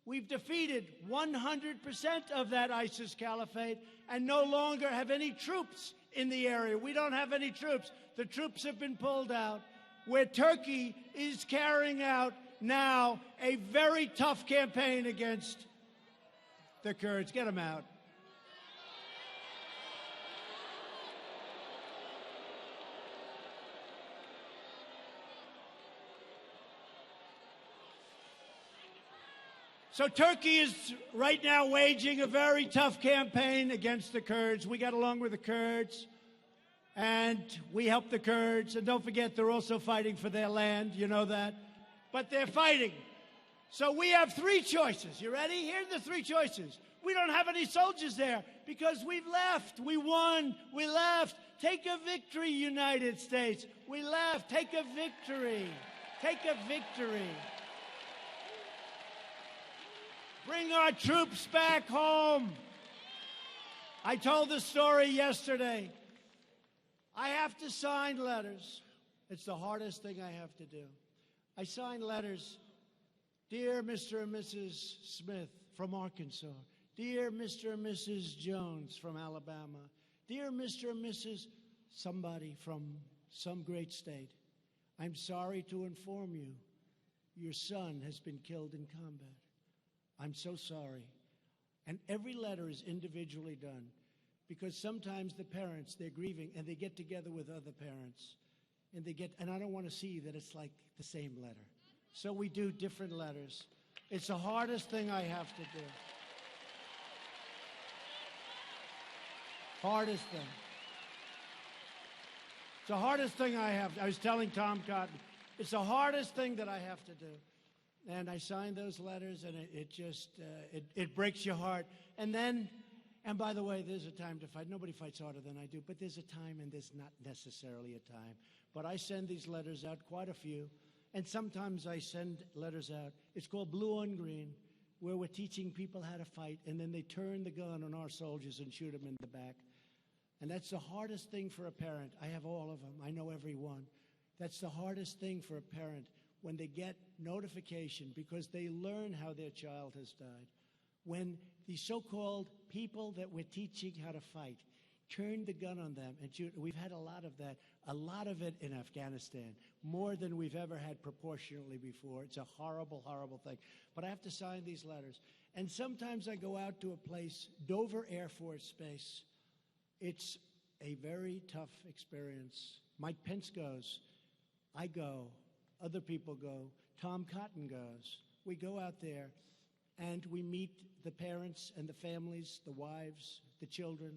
We've defeated 100% of that ISIS caliphate and no longer have any troops in the area. We don't have any troops. The troops have been pulled out, where Turkey is carrying out now a very tough campaign against the Kurds. Get them out. So Turkey is right now waging a very tough campaign against the Kurds. We got along with the Kurds, and we help the Kurds. And don't forget, they're also fighting for their land. You know that. But they're fighting. So we have 3 choices. You ready? Here are the 3 choices. We don't have any soldiers there because we've left. We won. We left. Take a victory, United States. We left. Take a victory. Take a victory. Bring our troops back home. I told the story yesterday. I have to sign letters. It's the hardest thing I have to do. I sign letters. Dear Mr. and Mrs. Smith from Arkansas. Dear Mr. and Mrs. Jones from Alabama. Dear Mr. and Mrs. somebody from some great state. I'm sorry to inform you, your son has been killed in combat. I'm so sorry. And every letter is individually done because sometimes the parents, they're grieving and they get together with other parents and I don't want to see that it's like the same letter. So we do different letters. It's the hardest thing I have to do. Hardest thing. It's the hardest thing I have. I was telling Tom Cotton, it's the hardest thing that I have to do. And I signed those letters, and it just breaks your heart. And by the way, there's a time to fight. Nobody fights harder than I do, but there's a time and there's not necessarily a time. But I send these letters out, quite a few, and sometimes I send letters out. It's called Blue on Green, where we're teaching people how to fight, and then they turn the gun on our soldiers and shoot them in the back. And that's the hardest thing for a parent. I have all of them. I know every one. That's the hardest thing for a parent, when they get notification because they learn how their child has died. When the so-called people that we're teaching how to fight turn the gun on them and shoot. We've had a lot of that, a lot of it in Afghanistan, more than we've ever had proportionally before. It's a horrible, horrible thing. But I have to sign these letters. And sometimes I go out to a place, Dover Air Force Base. It's a very tough experience. Mike Pence goes. I go. Other people go. Tom Cotton goes. We go out there, and we meet the parents and the families, the wives, the children,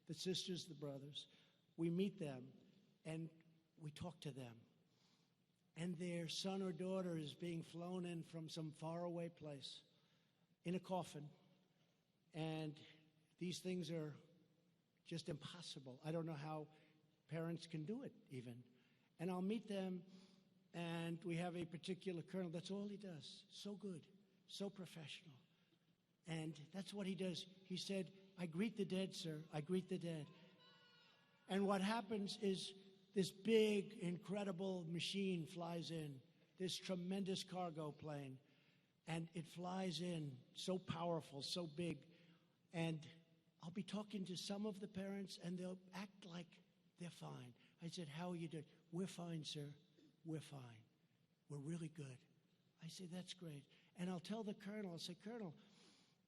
the sisters, the brothers. We meet them, and we talk to them. And their son or daughter is being flown in from some faraway place in a coffin. And these things are just impossible. I don't know how parents can do it, even. And I'll meet them. And we have a particular colonel. That's all he does. So good. So professional. And that's what he does. He said, I greet the dead, sir. I greet the dead. And what happens is this big, incredible machine flies in, this tremendous cargo plane. And it flies in, so powerful, so big. And I'll be talking to some of the parents, and they'll act like they're fine. I said, how are you doing? We're fine, sir. we're fine. We're really good. I say, that's great. And I'll tell the colonel, I'll say, Colonel,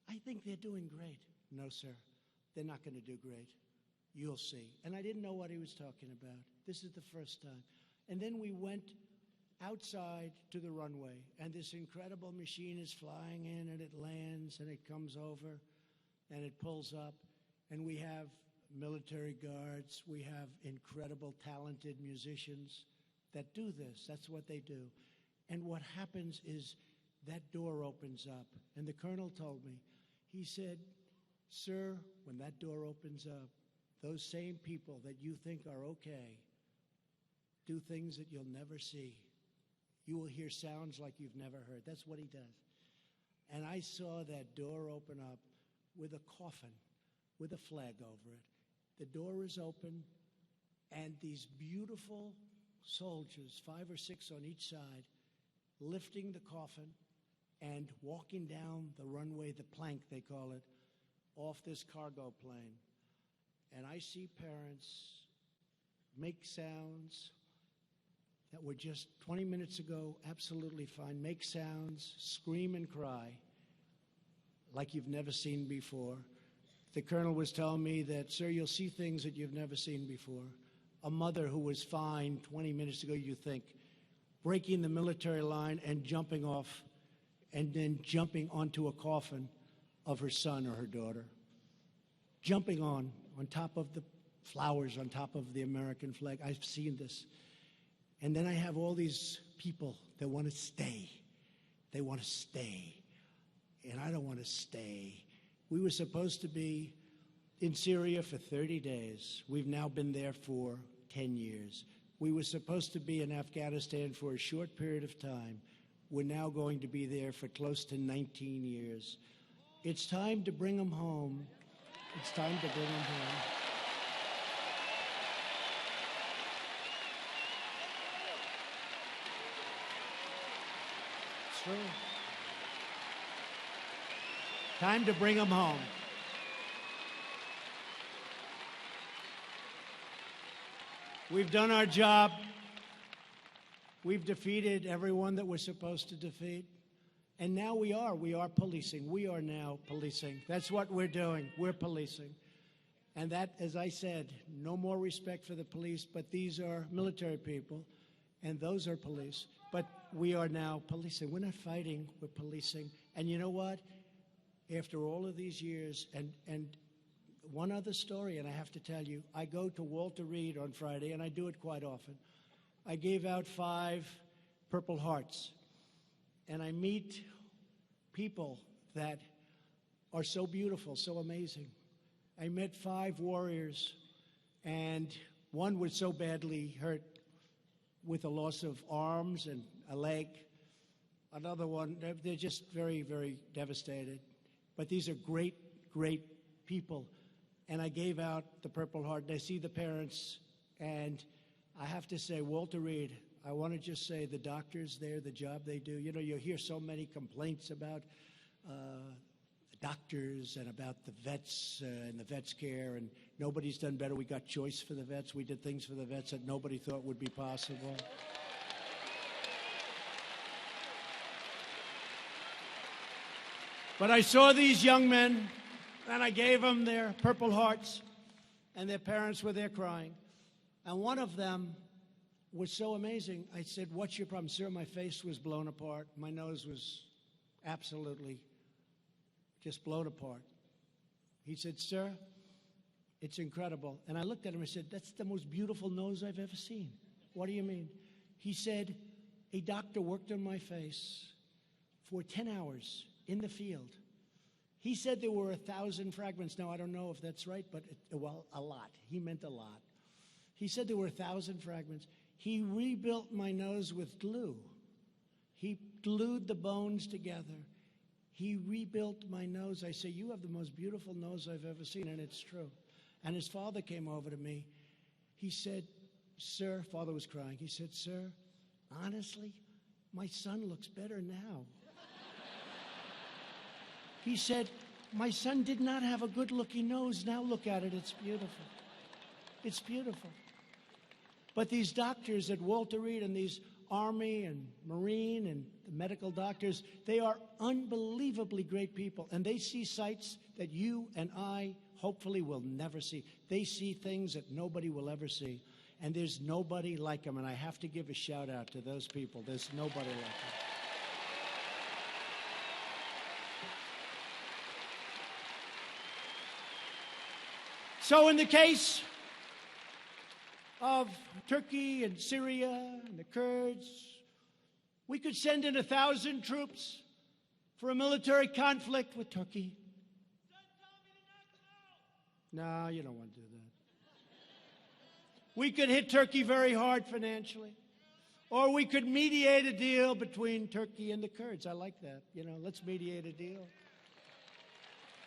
I think they're doing great. No, sir, they're not going to do great. You'll see. And I didn't know what he was talking about. This is the first time. And then we went outside to the runway, and this incredible machine is flying in, and it lands, and it comes over, and it pulls up, and we have military guards. We have incredible, talented musicians that do this. That's what they do. And what happens is that door opens up, and the colonel told me, he said, sir, when that door opens up, those same people that you think are okay do things that you'll never see. You will hear sounds like you've never heard. That's what he does. And I saw that door open up with a coffin, with a flag over it. The door is open, and these beautiful soldiers, 5 or 6 on each side, lifting the coffin and walking down the runway, the plank they call it, off this cargo plane. And I see parents make sounds that were just 20 minutes ago absolutely fine, make sounds, scream and cry like you've never seen before. The colonel was telling me that, sir, you'll see things that you've never seen before. A mother who was fine 20 minutes ago, you think, breaking the military line and jumping off and then jumping onto a coffin of her son or her daughter. Jumping on top of the flowers, on top of the American flag. I've seen this. And then I have all these people that want to stay. They want to stay. And I don't want to stay. We were supposed to be in Syria for 30 days. We've now been there for 10 years. We were supposed to be in Afghanistan for a short period of time. We're now going to be there for close to 19 years. It's time to bring them home. It's time to bring them home. It's true. Time to bring them home. We've done our job. We've defeated everyone that we're supposed to defeat. And now we are policing. We are now policing. That's what we're doing. We're policing. And that, as I said, no more respect for the police, but these are military people, and those are police. But we are now policing. We're not fighting, we're policing. And you know what? After all of these years, and one other story, and I have to tell you, I go to Walter Reed on Friday, and I do it quite often. I gave out 5 Purple Hearts, and I meet people that are so beautiful, so amazing. I met 5 warriors, and one was so badly hurt with a loss of arms and a leg. Another one, they're just very, very devastated. But these are great, great people. And I gave out the Purple Heart, and I see the parents, and I have to say, Walter Reed, I want to just say the doctors there, the job they do. You know, you hear so many complaints about the doctors and about the vets and the vets' care, and nobody's done better. We got choice for the vets. We did things for the vets that nobody thought would be possible. But I saw these young men, and I gave them their Purple Hearts, and their parents were there crying. And one of them was so amazing. I said, what's your problem? Sir, my face was blown apart. My nose was absolutely just blown apart. He said, sir, it's incredible. And I looked at him and said, that's the most beautiful nose I've ever seen. What do you mean? He said, a doctor worked on my face for 10 hours in the field. He said there were 1,000 fragments. Now, I don't know if that's right, but, well, a lot. He meant a lot. He said there were 1,000 fragments. He rebuilt my nose with glue. He glued the bones together. He rebuilt my nose. I say, you have the most beautiful nose I've ever seen, and it's true. And his father came over to me. He said, sir, father was crying. He said, sir, honestly, my son looks better now. He said, my son did not have a good-looking nose. Now look at it. It's beautiful. It's beautiful. But these doctors at Walter Reed and these Army and Marine and the medical doctors, they are unbelievably great people, and they see sights that you and I hopefully will never see. They see things that nobody will ever see, and there's nobody like them, and I have to give a shout out to those people. There's nobody like them. So in the case of Turkey and Syria and the Kurds, we could send in 1,000 troops for a military conflict with Turkey. No, you don't want to do that. We could hit Turkey very hard financially. Or we could mediate a deal between Turkey and the Kurds. I like that. You know, let's mediate a deal.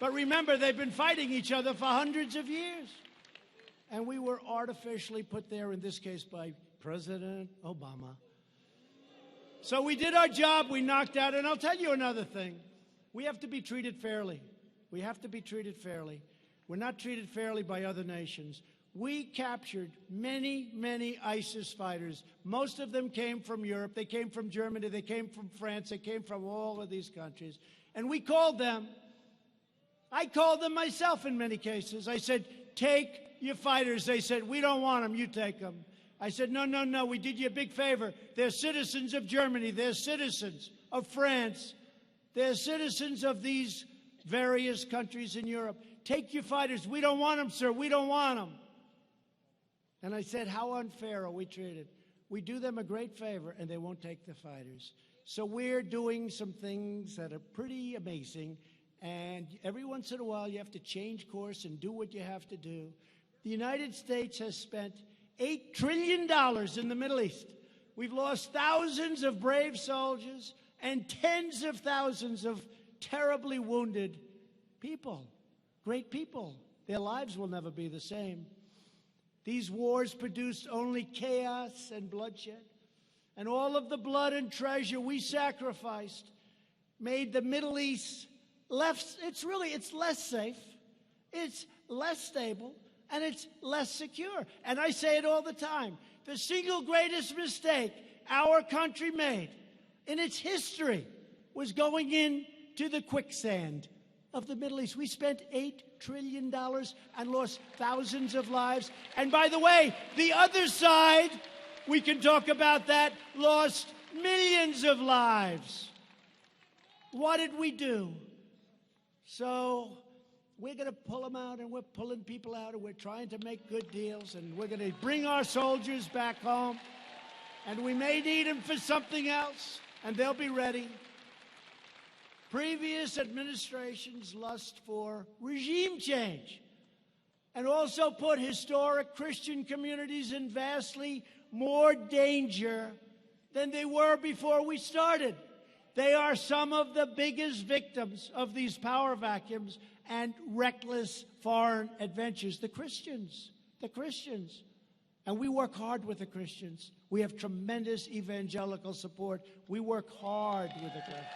But remember, they've been fighting each other for hundreds of years. And we were artificially put there, in this case, by President Obama. So we did our job. We knocked out. And I'll tell you another thing. We have to be treated fairly. We have to be treated fairly. We're not treated fairly by other nations. We captured many, many ISIS fighters. Most of them came from Europe. They came from Germany. They came from France. They came from all of these countries. And we called them. I called them myself in many cases. I said, take your fighters. They said, we don't want them. You take them. I said, no, no, no. We did you a big favor. They're citizens of Germany. They're citizens of France. They're citizens of these various countries in Europe. Take your fighters. We don't want them, sir. We don't want them. And I said, how unfair are we treated? We do them a great favor, and they won't take the fighters. So we're doing some things that are pretty amazing. And every once in a while, you have to change course and do what you have to do. The United States has spent $8 trillion in the Middle East. We've lost thousands of brave soldiers and tens of thousands of terribly wounded people, great people. Their lives will never be the same. These wars produced only chaos and bloodshed. And all of the blood and treasure we sacrificed made the Middle East it's less safe, it's less stable, and it's less secure. And I say it all the time. The single greatest mistake our country made in its history was going into the quicksand of the Middle East. We spent $8 trillion and lost thousands of lives. And by the way, the other side, we can talk about that, lost millions of lives. What did we do? So we're going to pull them out, and we're pulling people out, and we're trying to make good deals, and we're going to bring our soldiers back home, and we may need them for something else, and they'll be ready. Previous administrations lust for regime change and also put historic Christian communities in vastly more danger than they were before we started. They are some of the biggest victims of these power vacuums and reckless foreign adventures. The Christians. And we work hard with the Christians. We have tremendous evangelical support. We work hard with the Christians.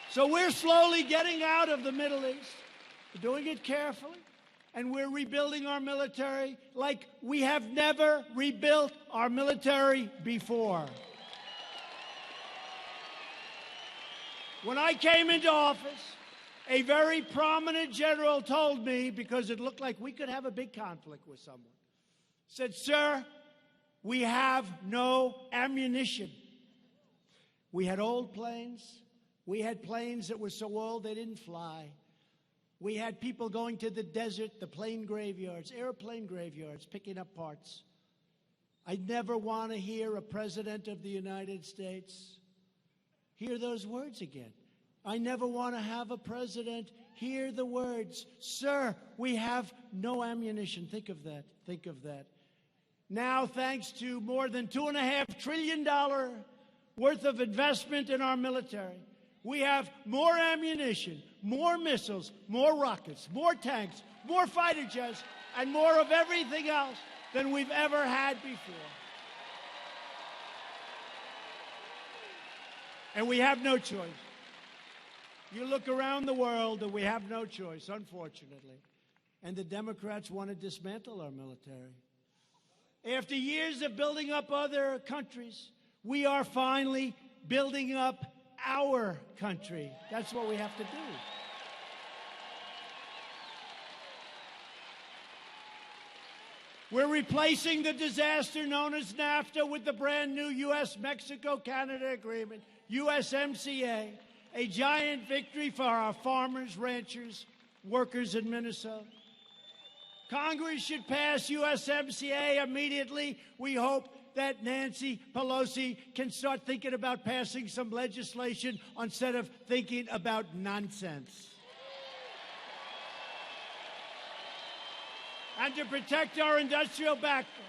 So we're slowly getting out of the Middle East. We're doing it carefully. And we're rebuilding our military like we have never rebuilt our military before. When I came into office, a very prominent general told me, because it looked like we could have a big conflict with someone, said, sir, we have no ammunition. We had old planes. We had planes that were so old they didn't fly. We had people going to the desert, the plane graveyards, airplane graveyards, picking up parts. I never want to hear a president of the United States hear those words again. I never want to have a president hear the words, sir, we have no ammunition. Think of that. Think of that. Now, thanks to more than $2.5 trillion worth of investment in our military, we have more ammunition, more missiles, more rockets, more tanks, more fighter jets, and more of everything else than we've ever had before. And we have no choice. You look around the world and we have no choice, unfortunately. And the Democrats want to dismantle our military. After years of building up other countries, we are finally building up our country. That's what we have to do. We're replacing the disaster known as NAFTA with the brand new U.S.-Mexico-Canada agreement, USMCA, a giant victory for our farmers, ranchers, workers in Minnesota. Congress should pass USMCA immediately. We hope that Nancy Pelosi can start thinking about passing some legislation instead of thinking about nonsense. And to protect our industrial backbone,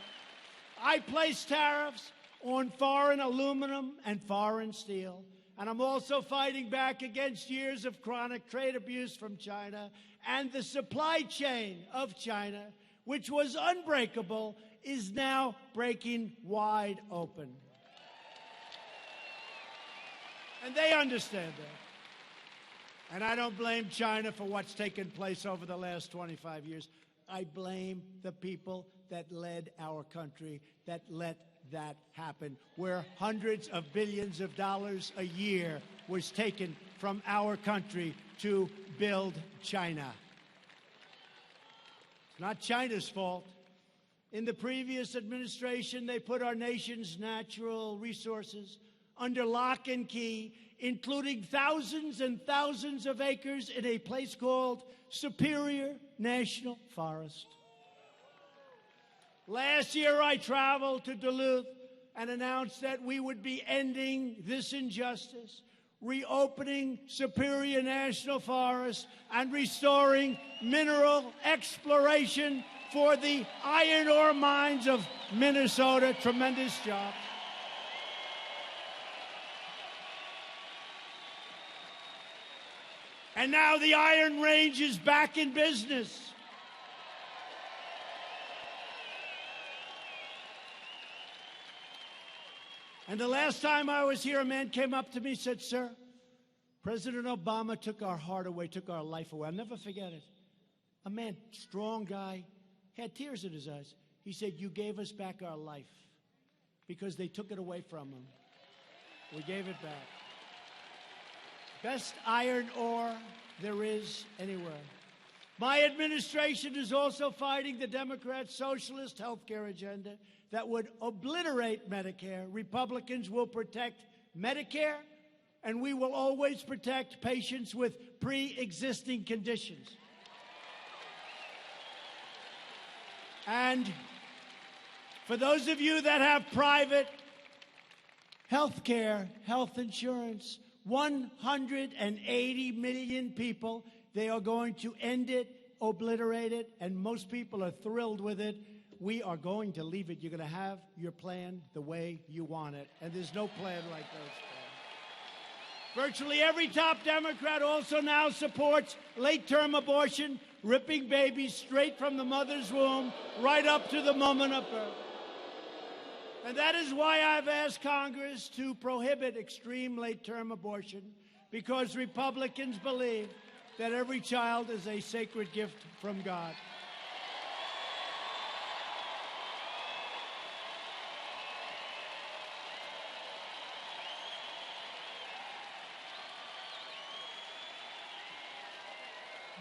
I place tariffs on foreign aluminum and foreign steel. And I'm also fighting back against years of chronic trade abuse from China, and the supply chain of China, which was unbreakable, is now breaking wide open. And they understand that. And I don't blame China for what's taken place over the last 25 years. I blame the people that led our country, that let that happen, where hundreds of billions of dollars a year was taken from our country to build China. It's not China's fault. In the previous administration, they put our nation's natural resources under lock and key, including thousands and thousands of acres in a place called Superior National Forest. Last year, I traveled to Duluth and announced that we would be ending this injustice, reopening Superior National Forest, and restoring mineral exploration for the iron ore mines of Minnesota. Tremendous job. And now the Iron Range is back in business. And the last time I was here, a man came up to me and said, "Sir, President Obama took our heart away, took our life away." I'll never forget it. A man, strong guy, had tears in his eyes. He said, "You gave us back our life because they took it away from him. We gave it back." Best iron ore there is anywhere. My administration is also fighting the Democrat socialist health care agenda that would obliterate Medicare. Republicans will protect Medicare, and we will always protect patients with pre-existing conditions. And for those of you that have private health care, health insurance, 180 million people, they are going to end it, obliterate it, and most people are thrilled with it. We are going to leave it. You're going to have your plan the way you want it, and there's no plan like those plans. Virtually every top Democrat also now supports late-term abortion, ripping babies straight from the mother's womb right up to the moment of birth. And that is why I've asked Congress to prohibit extreme late-term abortion, because Republicans believe that every child is a sacred gift from God.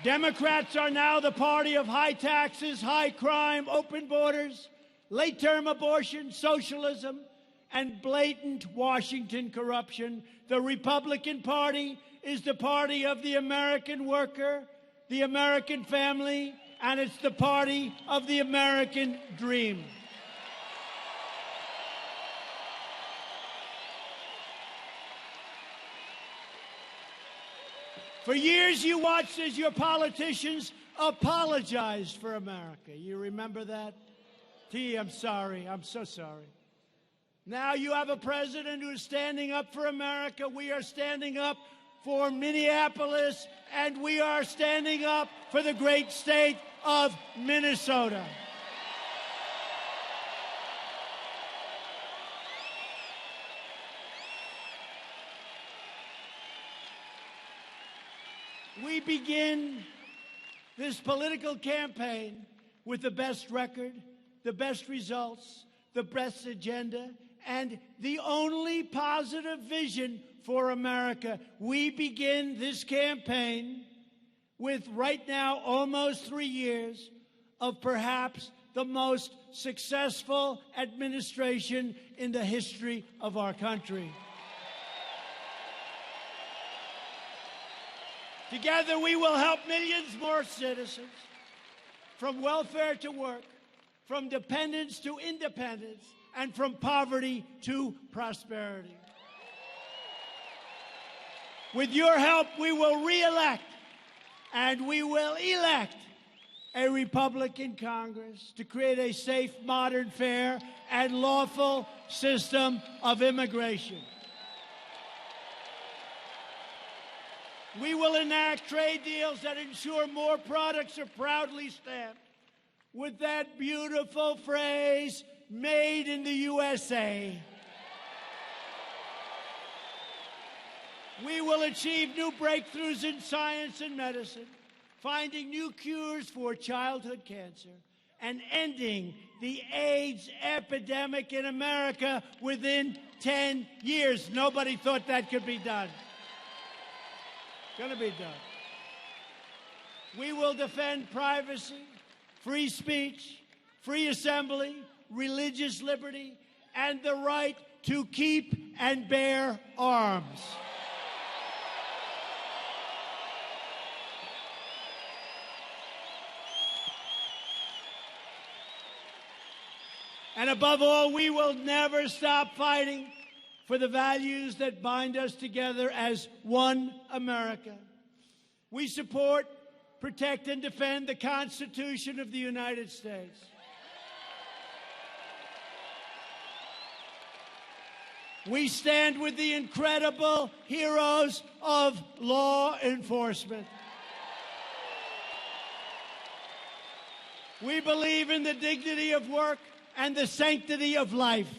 Democrats are now the party of high taxes, high crime, open borders, late-term abortion, socialism, and blatant Washington corruption. The Republican Party is the party of the American worker, the American family, and it's the party of the American dream. For years, you watched as your politicians apologized for America. You remember that? T, I'm sorry. I'm so sorry. Now you have a president who is standing up for America. We are standing up for Minneapolis, and we are standing up for the great state of Minnesota. We begin this political campaign with the best record, the best results, the best agenda, and the only positive vision for America. We begin this campaign with, right now, almost 3 years of perhaps the most successful administration in the history of our country. Together, we will help millions more citizens, from welfare to work, from dependence to independence, and from poverty to prosperity. With your help, we will re-elect and we will elect a Republican Congress to create a safe, modern, fair, and lawful system of immigration. We will enact trade deals that ensure more products are proudly stamped with that beautiful phrase, made in the USA. We will achieve new breakthroughs in science and medicine, finding new cures for childhood cancer, and ending the AIDS epidemic in America within 10 years. Nobody thought that could be done. Going to be done. We will defend privacy, free speech, free assembly, religious liberty, and the right to keep and bear arms. And above all, we will never stop fighting for the values that bind us together as one America. We support, protect, and defend the Constitution of the United States. We stand with the incredible heroes of law enforcement. We believe in the dignity of work and the sanctity of life.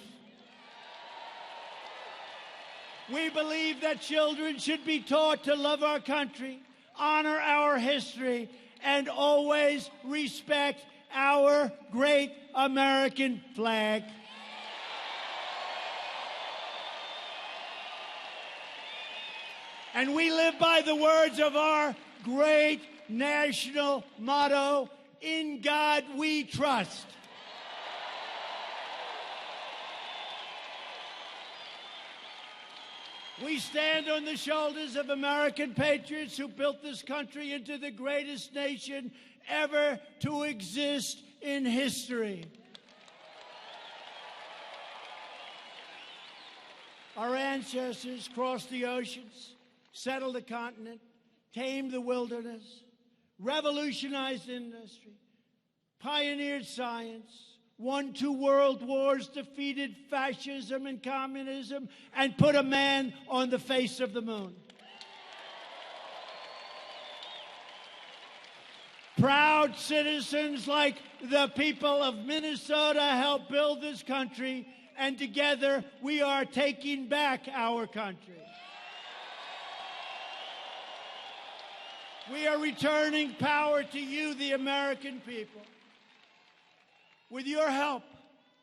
We believe that children should be taught to love our country, honor our history, and always respect our great American flag. And we live by the words of our great national motto, "In God we trust." We stand on the shoulders of American patriots who built this country into the greatest nation ever to exist in history. Our ancestors crossed the oceans, settled the continent, tamed the wilderness, revolutionized industry, pioneered science, won 2 world wars, defeated fascism and communism, and put a man on the face of the moon. Proud citizens like the people of Minnesota helped build this country, and together we are taking back our country. We are returning power to you, the American people. With your help,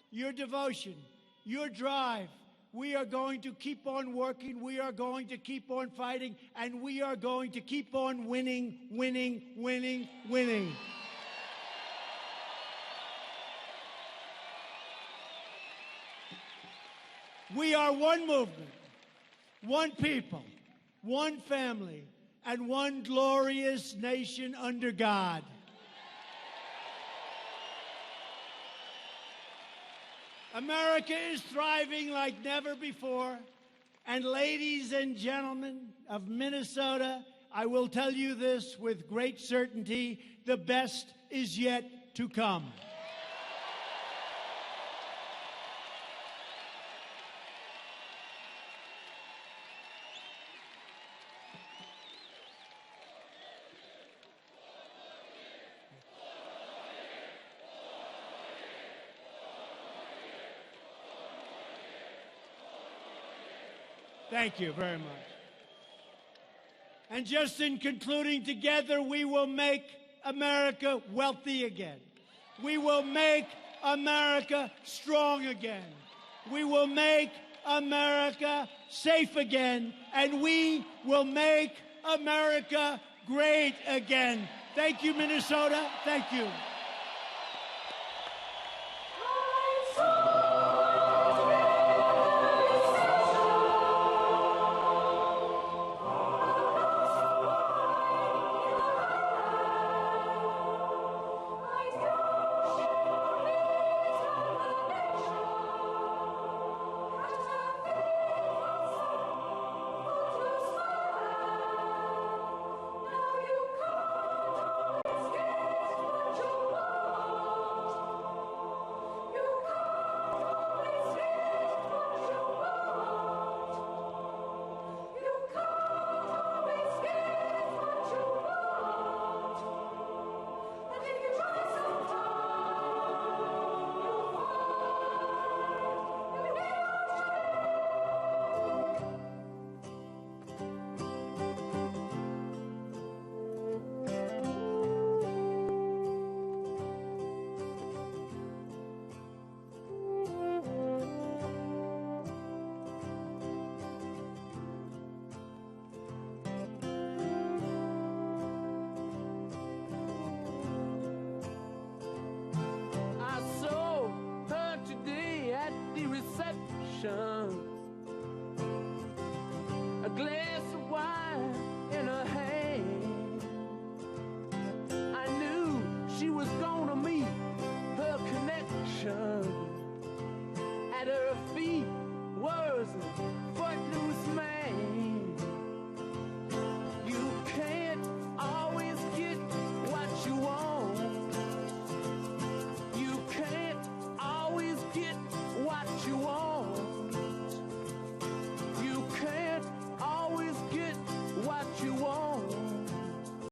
your devotion, your drive, we are going to keep on working, we are going to keep on fighting, and we are going to keep on winning, winning, winning, winning. We are one movement, one people, one family, and one glorious nation under God. America is thriving like never before. And ladies and gentlemen of Minnesota, I will tell you this with great certainty, the best is yet to come. Thank you very much. And just in concluding, together we will make America wealthy again. We will make America strong again. We will make America safe again. And we will make America great again. Thank you, Minnesota. Thank you. I saw her today at the reception.